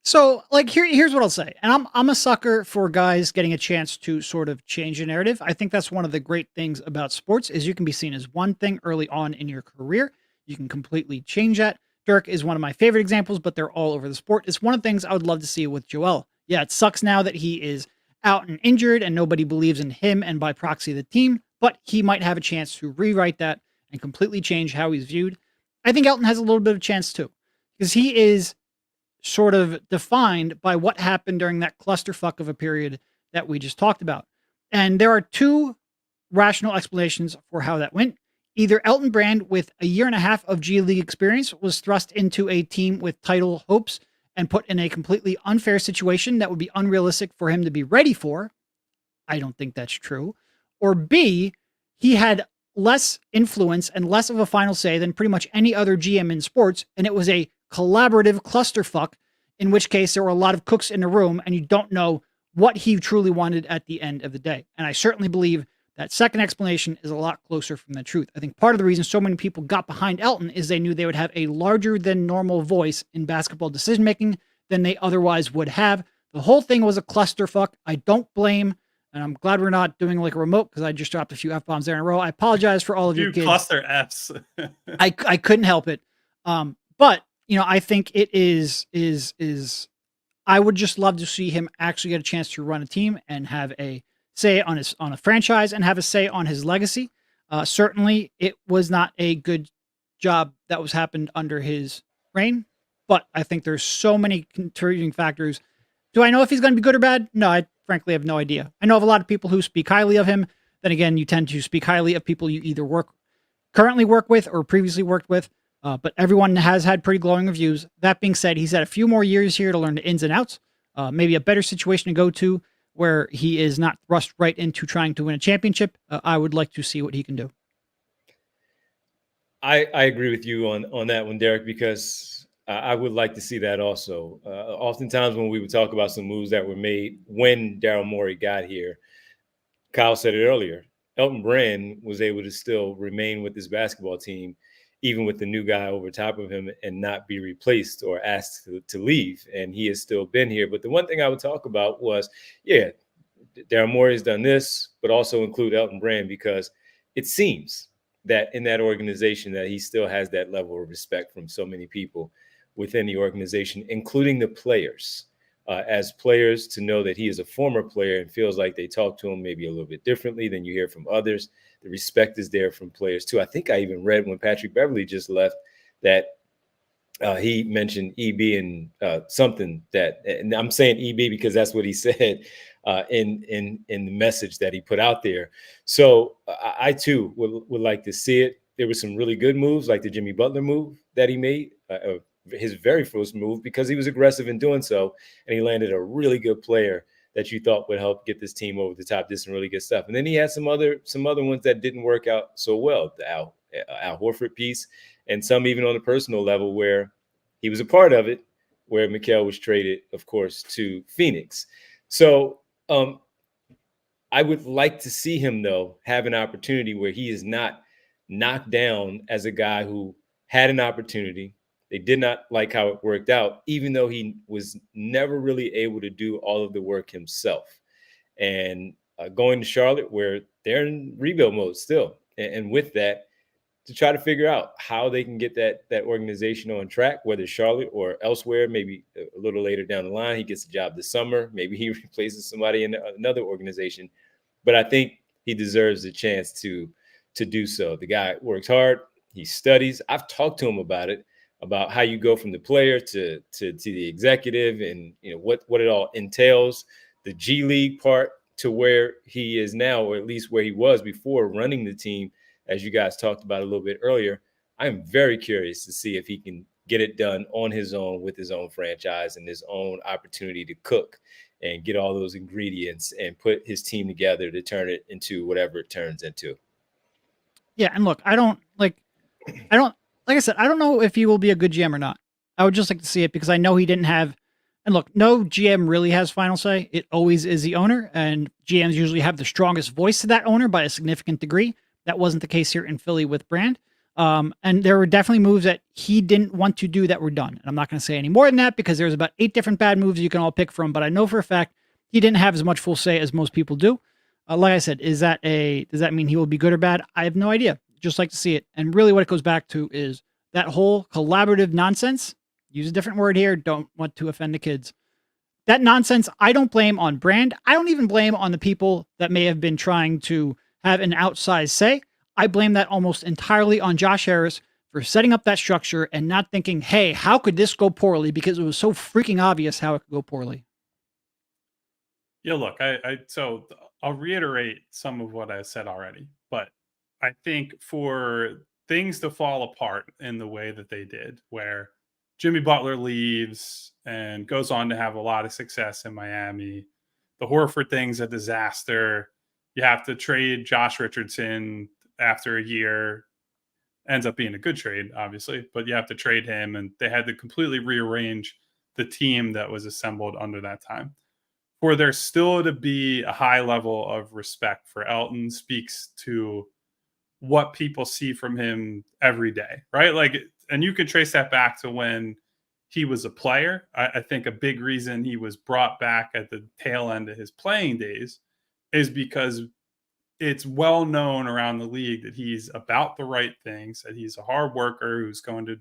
So, here's what I'll say. And I'm a sucker for guys getting a chance to sort of change a narrative. I think that's one of the great things about sports is you can be seen as one thing early on in your career. You can completely change that. Dirk is one of my favorite examples, but they're all over the sport. It's one of the things I would love to see with Joel. Yeah, it sucks now that he is out and injured and nobody believes in him and by proxy the team, but he might have a chance to rewrite that and completely change how he's viewed. I think Elton has a little bit of a chance too, because he is sort of defined by what happened during that clusterfuck of a period that we just talked about. And there are two rational explanations for how that went. Either Elton Brand, with a year and a half of G League experience, was thrust into a team with title hopes and put in a completely unfair situation that would be unrealistic for him to be ready for. I don't think that's true. Or B, he had less influence and less of a final say than pretty much any other GM in sports, and it was a collaborative clusterfuck, in which case there were a lot of cooks in the room and you don't know what he truly wanted at the end of the day. And I certainly believe that second explanation is a lot closer from the truth. I think part of the reason so many people got behind Elton is they knew they would have a larger than normal voice in basketball decision-making than they otherwise would have. The whole thing was a clusterfuck. I don't blame And I'm glad we're not doing like a remote because I just dropped a few F-bombs there in a row. I apologize for all of you kids. Cluster Fs. I couldn't help it. But I think it is I would just love to see him actually get a chance to run a team and have a say on a franchise and have a say on his legacy. Certainly it was not a good job that was happened under his reign, but I think there's so many contributing factors. Do I know if he's going to be good or bad? No, I frankly have no idea. I know of a lot of people who speak highly of him. Then again, you tend to speak highly of people you either currently work with or previously worked with. But everyone has had pretty glowing reviews. That being said, he's had a few more years here to learn the ins and outs. Maybe a better situation to go to where he is not thrust right into trying to win a championship. I would like to see what he can do. I agree with you on that one, Derek, because I would like to see that also. Oftentimes when we would talk about some moves that were made when Daryl Morey got here, Kyle said it earlier, Elton Brand was able to still remain with his basketball team, even with the new guy over top of him, and not be replaced or asked to leave. And he has still been here. But the one thing I would talk about was, Daryl Morey has done this, but also include Elton Brand, because it seems that in that organization that he still has that level of respect from so many people within the organization, including the players. As players, to know that he is a former player and feels like they talk to him maybe a little bit differently than you hear from others. The respect is there from players too. I think I even read when Patrick Beverley just left that he mentioned EB and something that, and I'm saying EB because that's what he said in the message that he put out there. So I too would like to see it. There were some really good moves, like the Jimmy Butler move that he made, his very first move, because he was aggressive in doing so, and he landed a really good player that you thought would help get this team over the top. Did some really good stuff. And then he had some other ones that didn't work out so well. The Al Horford piece, and some even on a personal level where he was a part of it, where Mikal was traded, of course, to Phoenix. So I would like to see him, though, have an opportunity where he is not knocked down as a guy who had an opportunity. They did not like how it worked out, even though he was never really able to do all of the work himself. And going to Charlotte, where they're in rebuild mode still. And with that, to try to figure out how they can get that organization on track, whether Charlotte or elsewhere, maybe a little later down the line, he gets a job this summer. Maybe he replaces somebody in another organization. But I think he deserves a chance to do so. The guy works hard. He studies. I've talked to him about it, about how you go from the player to the executive, and what it all entails, the G League part to where he is now, or at least where he was before running the team, as you guys talked about a little bit earlier. I'm very curious to see if he can get it done on his own with his own franchise and his own opportunity to cook and get all those ingredients and put his team together to turn it into whatever it turns into. Yeah, and look, like I said, I don't know if he will be a good GM or not. I would just like to see it because I know he didn't have, and look, no GM really has final say. It always is the owner, and GMs usually have the strongest voice to that owner by a significant degree. That wasn't the case here in Philly with Brand. And there were definitely moves that he didn't want to do that were done. And I'm not going to say any more than that because there's about 8 different bad moves you can all pick from, but I know for a fact he didn't have as much full say as most people do. Like I said, does that mean he will be good or bad? I have no idea. Just like to see it. And really what it goes back to is that whole collaborative nonsense. Use a different word here. Don't want to offend the kids. That nonsense, I don't blame on Brand. I don't even blame on the people that may have been trying to have an outsized say. I blame that almost entirely on Josh Harris for setting up that structure and not thinking, hey, how could this go poorly? Because it was so freaking obvious how it could go poorly. Yeah, look, so I'll reiterate some of what I said already, but I think for things to fall apart in the way that they did, where Jimmy Butler leaves and goes on to have a lot of success in Miami, the Horford thing's a disaster. You have to trade Josh Richardson after a year. Ends up being a good trade, obviously, but you have to trade him, and they had to completely rearrange the team that was assembled under that time. For there still to be a high level of respect for Elton speaks to what people see from him every day, right? Like, and you can trace that back to when he was a player. I think a big reason he was brought back at the tail end of his playing days is because it's well known around the league that he's about the right things, that he's a hard worker who's going to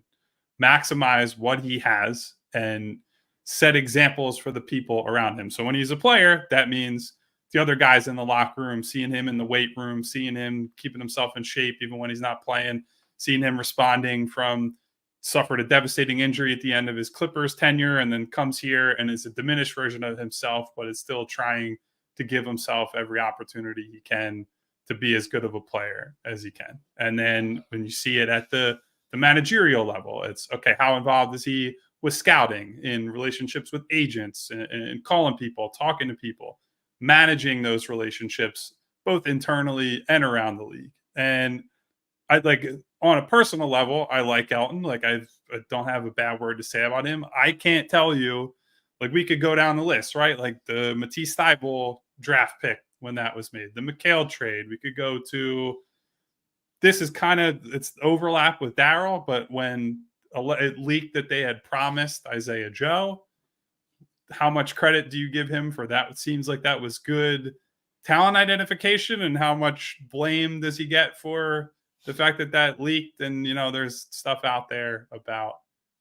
maximize what he has and set examples for the people around him. So when he's a player, that means the other guys in the locker room, seeing him in the weight room, seeing him keeping himself in shape even when he's not playing, seeing him responding from suffered a devastating injury at the end of his Clippers tenure and then comes here and is a diminished version of himself, but is still trying to give himself every opportunity he can to be as good of a player as he can. And then when you see it at the managerial level, it's okay, how involved is he with scouting, in relationships with agents, and calling people, talking to people, managing those relationships both internally and around the league. And I like, on a personal level, I like Elton. Like I don't have a bad word to say about him. I can't tell you, like we could go down the list, right? Like the Matisse Thybulle draft pick when that was made, the McHale trade. We could go to, this is kind of, it's overlap with Daryl, but when it leaked that they had promised Isaiah Joe, how much credit do you give him for that? It seems like that was good talent identification, and how much blame does he get for the fact that that leaked? And, you know, there's stuff out there about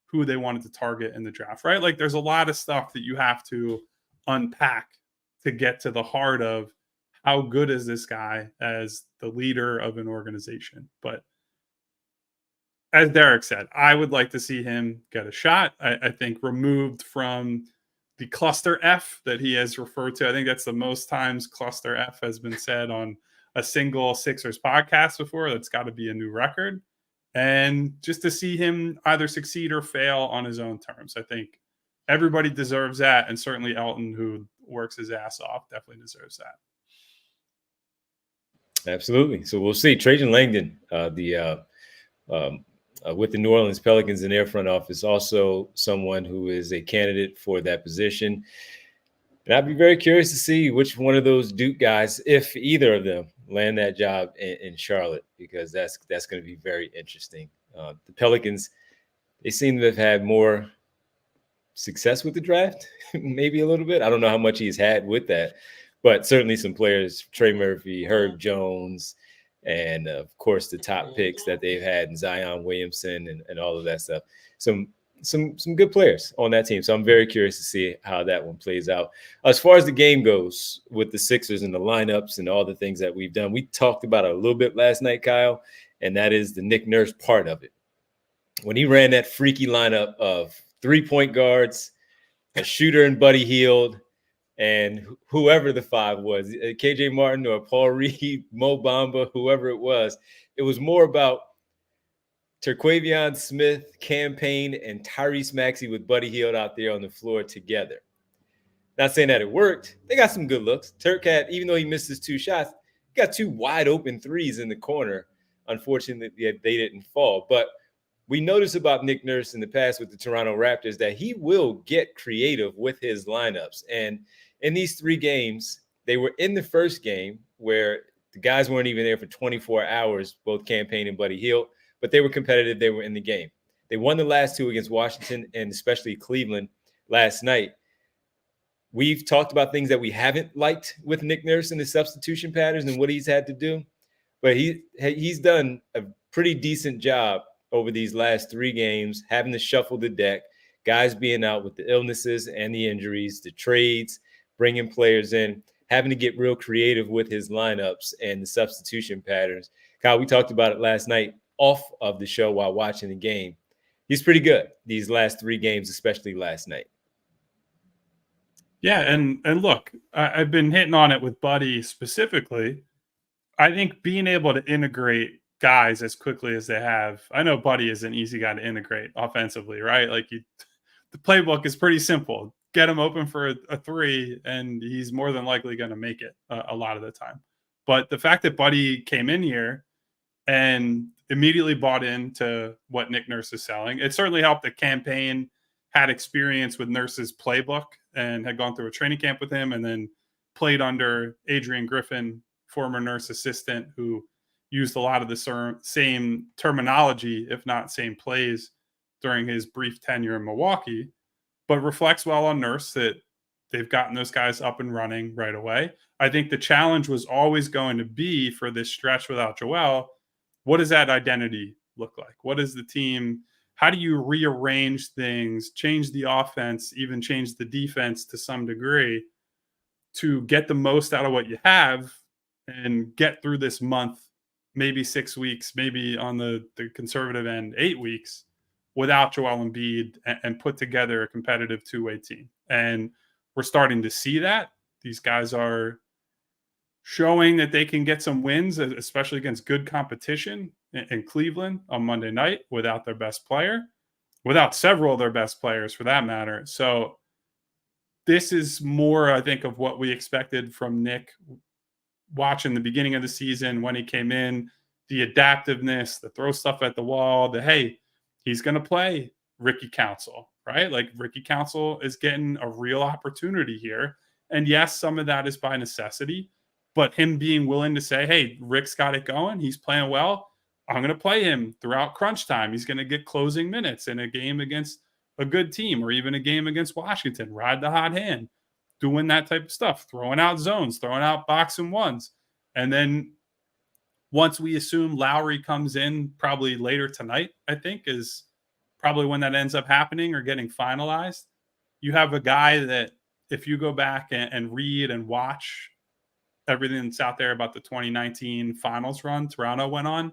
who they wanted to target in the draft, right? Like there's a lot of stuff that you have to unpack to get to the heart of how good is this guy as the leader of an organization. But as Derek said, I would like to see him get a shot. I think removed from the cluster F that he has referred to. I think that's the most times cluster F has been said on a single Sixers podcast before. That's got to be a new record. And just to see him either succeed or fail on his own terms. I think everybody deserves that. And certainly Elton, who works his ass off, definitely deserves that. Absolutely. So we'll see. Trajan Langdon, with the New Orleans Pelicans in their front office, also someone who is a candidate for that position. And I'd be very curious to see which one of those Duke guys, if either of them, land that job in Charlotte, because that's going to be very interesting. The Pelicans, they seem to have had more success with the draft, maybe a little bit. I don't know how much he's had with that, but certainly some players, Trey Murphy, Herb Jones, and of course the top picks that they've had in Zion Williamson and all of that stuff. Some good players on that team. So I'm very curious to see how that one plays out. As far as the game goes with the Sixers and the lineups and all the things that we've done, we talked about it a little bit last night, Kyle, and that is the Nick Nurse part of it. When he ran that freaky lineup of 3-point guards, a shooter in Buddy Hield, and whoever the five was, KJ Martin or Paul Reed, Mo Bamba, whoever it was more about Terquavion Smith, Campaign, and Tyrese Maxey with Buddy Hield out there on the floor together. Not saying that it worked. They got some good looks. Turk had, even though he missed his 2 shots, he got 2 wide open threes in the corner. Unfortunately, they didn't fall. But we noticed about Nick Nurse in the past with the Toronto Raptors that he will get creative with his lineups. And in these 3 games, they were in the first game where the guys weren't even there for 24 hours, both Campaign and Buddy Hield, but they were competitive. They were in the game. They won the last 2 against Washington and especially Cleveland last night. We've talked about things that we haven't liked with Nick Nurse and his substitution patterns and what he's had to do, but he's done a pretty decent job over these last 3 games, having to shuffle the deck, guys being out with the illnesses and the injuries, the trades, bringing players in, having to get real creative with his lineups and the substitution patterns. Kyle, we talked about it last night off of the show while watching the game. He's pretty good these last 3 games, especially last night. Yeah, and look, I've been hitting on it with Buddy specifically. I think being able to integrate guys as quickly as they have, I know Buddy is an easy guy to integrate offensively, right? Like the playbook is pretty simple. Get him open for a 3, and he's more than likely going to make it a lot of the time. But the fact that Buddy came in here and immediately bought into what Nick Nurse is selling, it certainly helped that Campaign had experience with Nurse's playbook and had gone through a training camp with him and then played under Adrian Griffin, former Nurse assistant, who used a lot of the same terminology, if not same plays, during his brief tenure in Milwaukee, but reflects well on Nurse that they've gotten those guys up and running right away. I think the challenge was always going to be for this stretch without Joel. What does that identity look like? What is the team? How do you rearrange things, change the offense, even change the defense to some degree to get the most out of what you have and get through this month, maybe 6 weeks, maybe on the conservative end, 8 weeks without Joel Embiid and put together a competitive two-way team. And we're starting to see that. These guys are showing that they can get some wins, especially against good competition in Cleveland on Monday night without their best player, without several of their best players for that matter. So this is more, I think, of what we expected from Nick watching the beginning of the season when he came in, the adaptiveness, the throw stuff at the wall, the, hey, he's going to play Ricky Council, right? Like Ricky Council is getting a real opportunity here. And yes, some of that is by necessity, but him being willing to say, hey, Rick's got it going. He's playing well. I'm going to play him throughout crunch time. He's going to get closing minutes in a game against a good team or even a game against Washington. Ride the hot hand, doing that type of stuff, throwing out zones, throwing out box and ones. And then once we assume Lowry comes in probably later tonight, I think is probably when that ends up happening or getting finalized. You have a guy that if you go back and read and watch everything that's out there about the 2019 finals run Toronto went on,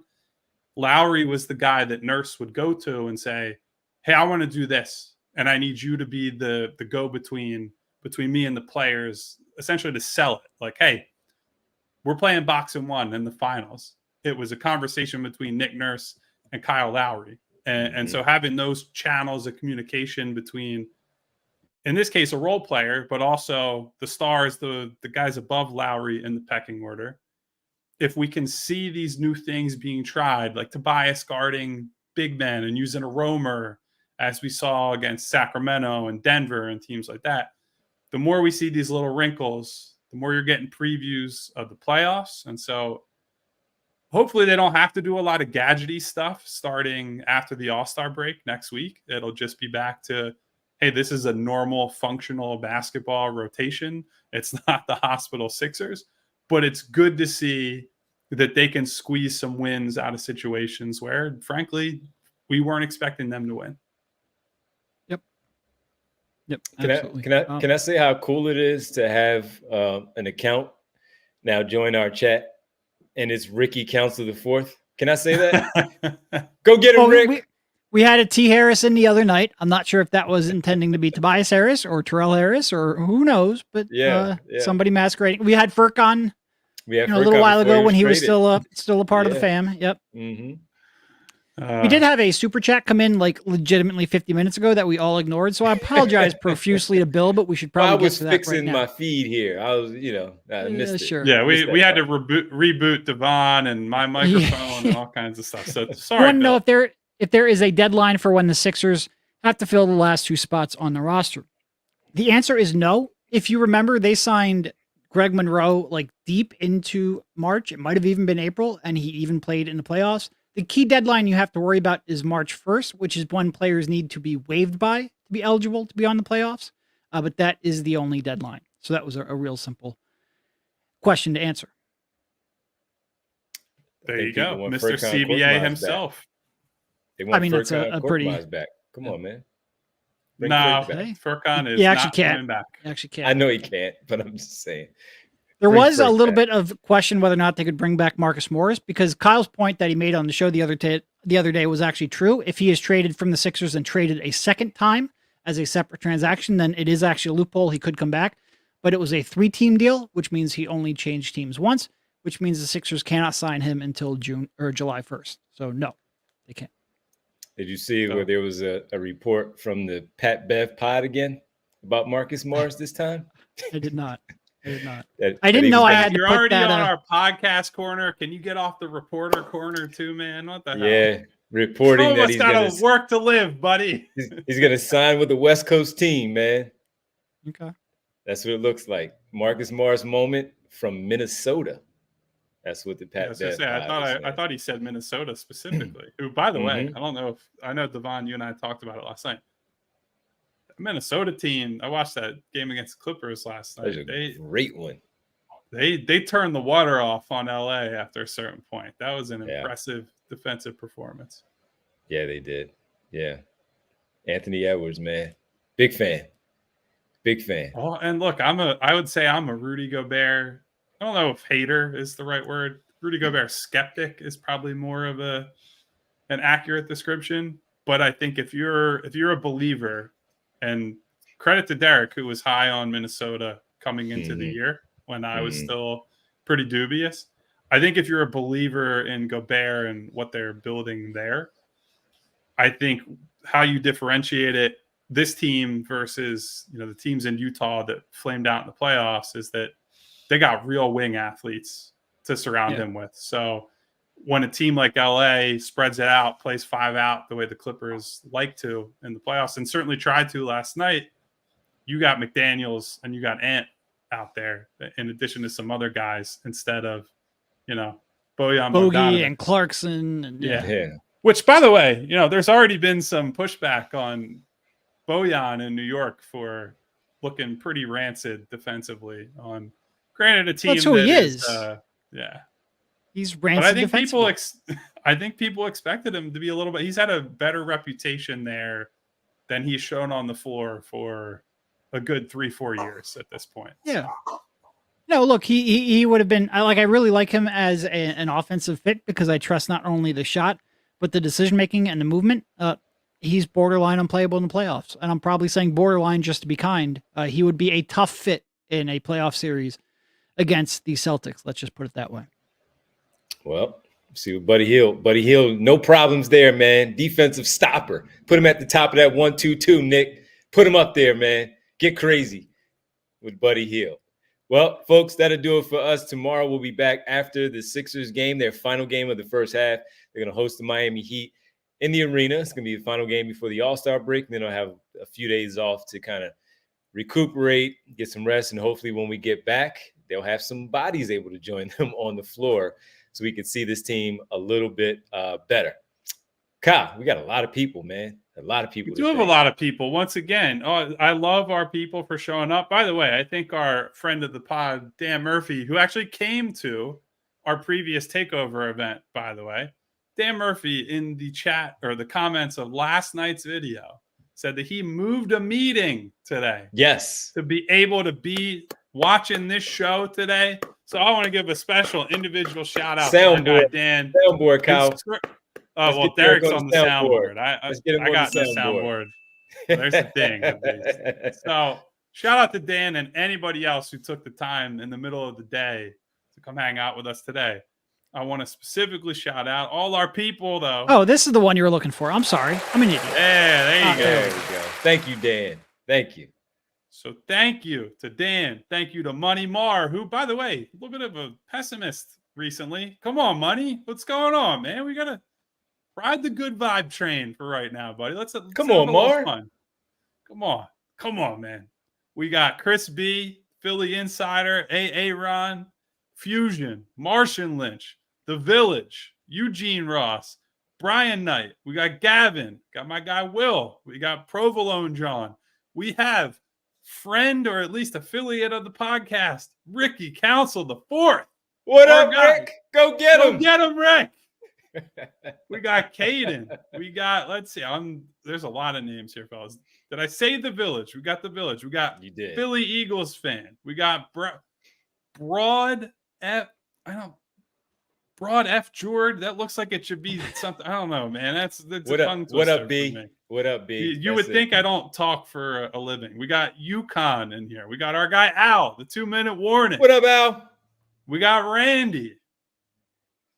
Lowry was the guy that Nurse would go to and say, hey, I want to do this. And I need you to be the go-between between me and the players, essentially to sell it. Like, hey, we're playing box and one in the finals. It was a conversation between Nick Nurse and Kyle Lowry. And so having those channels of communication between, in this case, a role player, but also the stars, the guys above Lowry in the pecking order. If we can see these new things being tried, like Tobias guarding big men and using a roamer, as we saw against Sacramento and Denver and teams like that, the more we see these little wrinkles, the more you're getting previews of the playoffs. And so hopefully they don't have to do a lot of gadgety stuff starting after the All-Star break next week. It'll just be back to, hey, this is a normal functional basketball rotation. It's not the hospital Sixers, but it's good to see that they can squeeze some wins out of situations where, frankly, we weren't expecting them to win. Yep. Can I say how cool it is to have an account now join our chat and it's Ricky Council the Fourth? Can I say that? Go get him, Rick. We had a T. Harrison the other night. I'm not sure if that was intending to be Tobias Harris or Terrell Harris or who knows, but somebody masquerading. We had Furk on a little while ago when he was still a part of the fam. Yep. Mm-hmm. We did have a super chat come in like legitimately 50 minutes ago that we all ignored. So I apologize profusely to Bill, but we should probably get to that right now. I was fixing my feed here. I was, I missed it. Sure. Yeah, we had to reboot Devon and my microphone and all kinds of stuff. So sorry. I want to know if there is a deadline for when the Sixers have to fill the last two spots on the roster. The answer is no. If you remember, they signed Greg Monroe like deep into March. It might have even been April, and he even played in the playoffs. The key deadline you have to worry about is March 1st, which is when players need to be waived by to be eligible to be on the playoffs. But that is the only deadline. So that was a real simple question to answer. There you go, Mr. CBA himself. That's a pretty back. Come on, man. No, Furkan is not coming back. He actually can't. I know he can't, but I'm just saying. There was a little bit of question whether or not they could bring back Marcus Morris, because Kyle's point that he made on the show the other day was actually true. If he is traded from the Sixers and traded a second time as a separate transaction, then it is actually a loophole. He could come back, but it was a 3-team deal, which means he only changed teams once, which means the Sixers cannot sign him until June or July 1st. So no, they can't. Did you see where there was a report from the Pat Bev pod again about Marcus Morris this time? I did not. I didn't know I had to You're put already that on our podcast corner. Can you get off the reporter corner too, man? What the hell? Yeah, reporting that he's got to work to live, buddy. He's going to sign with the West Coast team, man. Okay. That's what it looks like. Marcus Morris moment from Minnesota. That's what the Pat Bev I thought he said Minnesota specifically. Who, by the way, I don't know if I know Devon, you and I talked about it last night. Minnesota team, I watched that game against the Clippers last night. That was a great one. They turned the water off on LA after a certain point. That was an impressive defensive performance. Yeah, they did. Yeah. Anthony Edwards, man. Big fan. Big fan. Oh, and look, I would say I'm a Rudy Gobert. I don't know if hater is the right word. Rudy Gobert skeptic is probably more of an accurate description. But I think if you're a believer, and credit to Derek, who was high on Minnesota coming into the year when I was still pretty dubious. I think if you're a believer in Gobert and what they're building there, I think how you differentiate it, this team versus the teams in Utah that flamed out in the playoffs, is that they got real wing athletes to surround him with. So when a team like LA spreads it out, plays 5 out the way the Clippers like to in the playoffs, and certainly tried to last night, you got McDaniels and you got Ant out there in addition to some other guys instead of, Bojan Bogey and Clarkson. And, yeah. Which, by the way, there's already been some pushback on Bojan in New York for looking pretty rancid defensively. On granted, a team that's who he is. He's rancid. But I think people expected him to be a little bit. He's had a better reputation there than he's shown on the floor for a good 3-4 years at this point. Yeah. No, look, he would have been I really like him as an offensive fit because I trust not only the shot but the decision making and the movement. He's borderline unplayable in the playoffs, and I'm probably saying borderline just to be kind. He would be a tough fit in a playoff series against the Celtics. Let's just put it that way. Well, see what Buddy Hield, no problems there, man. Defensive stopper. Put him at the top of that 1-2-2, Nick. Put him up there, man. Get crazy with Buddy Hield. Well, folks, that'll do it for us. Tomorrow we'll be back after the Sixers game, their final game of the first half. They're going to host the Miami Heat in the arena. It's going to be the final game before the All-Star break. And then I'll have a few days off to kind of recuperate, get some rest, and hopefully when we get back, they'll have some bodies able to join them on the floor so we can see this team a little bit better. Kyle, we got a lot of people, man. A lot of people. We do have a lot of people. Once again, I love our people for showing up. By the way, I think our friend of the pod, Dan Murphy, who actually came to our previous Takeover event, by the way, Dan Murphy in the chat or the comments of last night's video said that he moved a meeting today. Yes. To be able to be watching this show today. So I want to give a special individual shout out to my guy, Dan. Soundboard, Kyle. Well, Derek's on the soundboard. I got the soundboard. There's the thing. So shout out to Dan and anybody else who took the time in the middle of the day to come hang out with us today. I want to specifically shout out all our people, though. Oh, this is the one you were looking for. I'm sorry. I'm an idiot. Yeah, there you go. There we go. Thank you, Dan. Thank you. So thank you to Dan. Thank you to Money Mar, who, by the way, a little bit of a pessimist recently. Come on, Money. What's going on, man? We got to ride the good vibe train for right now, buddy. Let's come on, Mar. Fun. Come on, man. We got Chris B, Philly Insider, AA Ron, Fusion, Martian Lynch, The Village, Eugene Ross, Brian Knight. We got Gavin. Got my guy Will. We got Provolone John. We have friend or at least affiliate of the podcast, Ricky Council the Fourth. What up, Rick? Go get him. Go get him, Rick. We got Caden. We got, let's see, there's a lot of names here, fellas. Did I say The Village? We got The Village. We got Philly Eagles fan. We got Broad F. Jord. That looks like it should be something. I don't know, man. That's what up, B? What up, B? You would think I don't talk for a living. We got Yukon in here. We got our guy Al, the 2-minute warning. What up, Al? We got Randy.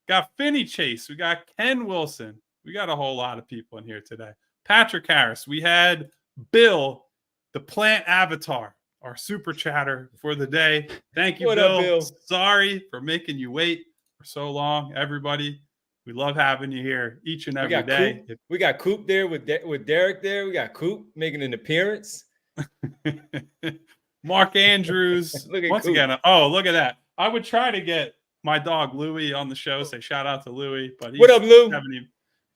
Got Finney Chase. We got Ken Wilson. We got a whole lot of people in here today. Patrick Harris. We had Bill, the plant avatar, our super chatter for the day. Thank you, Bill. Up, Bill. Sorry for making you wait for so long, everybody. We love having you here each and every day. We got Coop there with Derek there. We got Coop making an appearance. Mark Andrews. Once again. Oh, look at that. I would try to get my dog Louie on the show. Say shout out to Louie. But what up, Lou?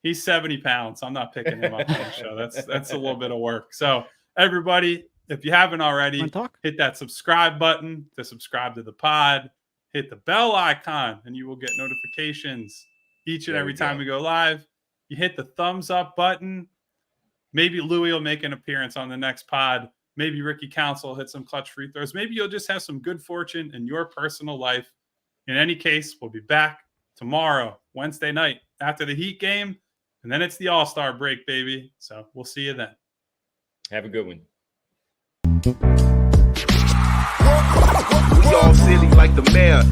He's 70 pounds. I'm not picking him up on the show. That's a little bit of work. So everybody, if you haven't already, hit that subscribe button to subscribe to the pod. Hit the bell icon, and you will get notifications each and every time we go live. You hit the thumbs up button. Maybe Louis will make an appearance on the next pod. Maybe Ricky Council will hit some clutch free throws. Maybe you'll just have some good fortune in your personal life. In any case, we'll be back tomorrow, Wednesday night, after the Heat game. And then it's the All-Star break, baby. So we'll see you then. Have a good one. We all silly like the mayor.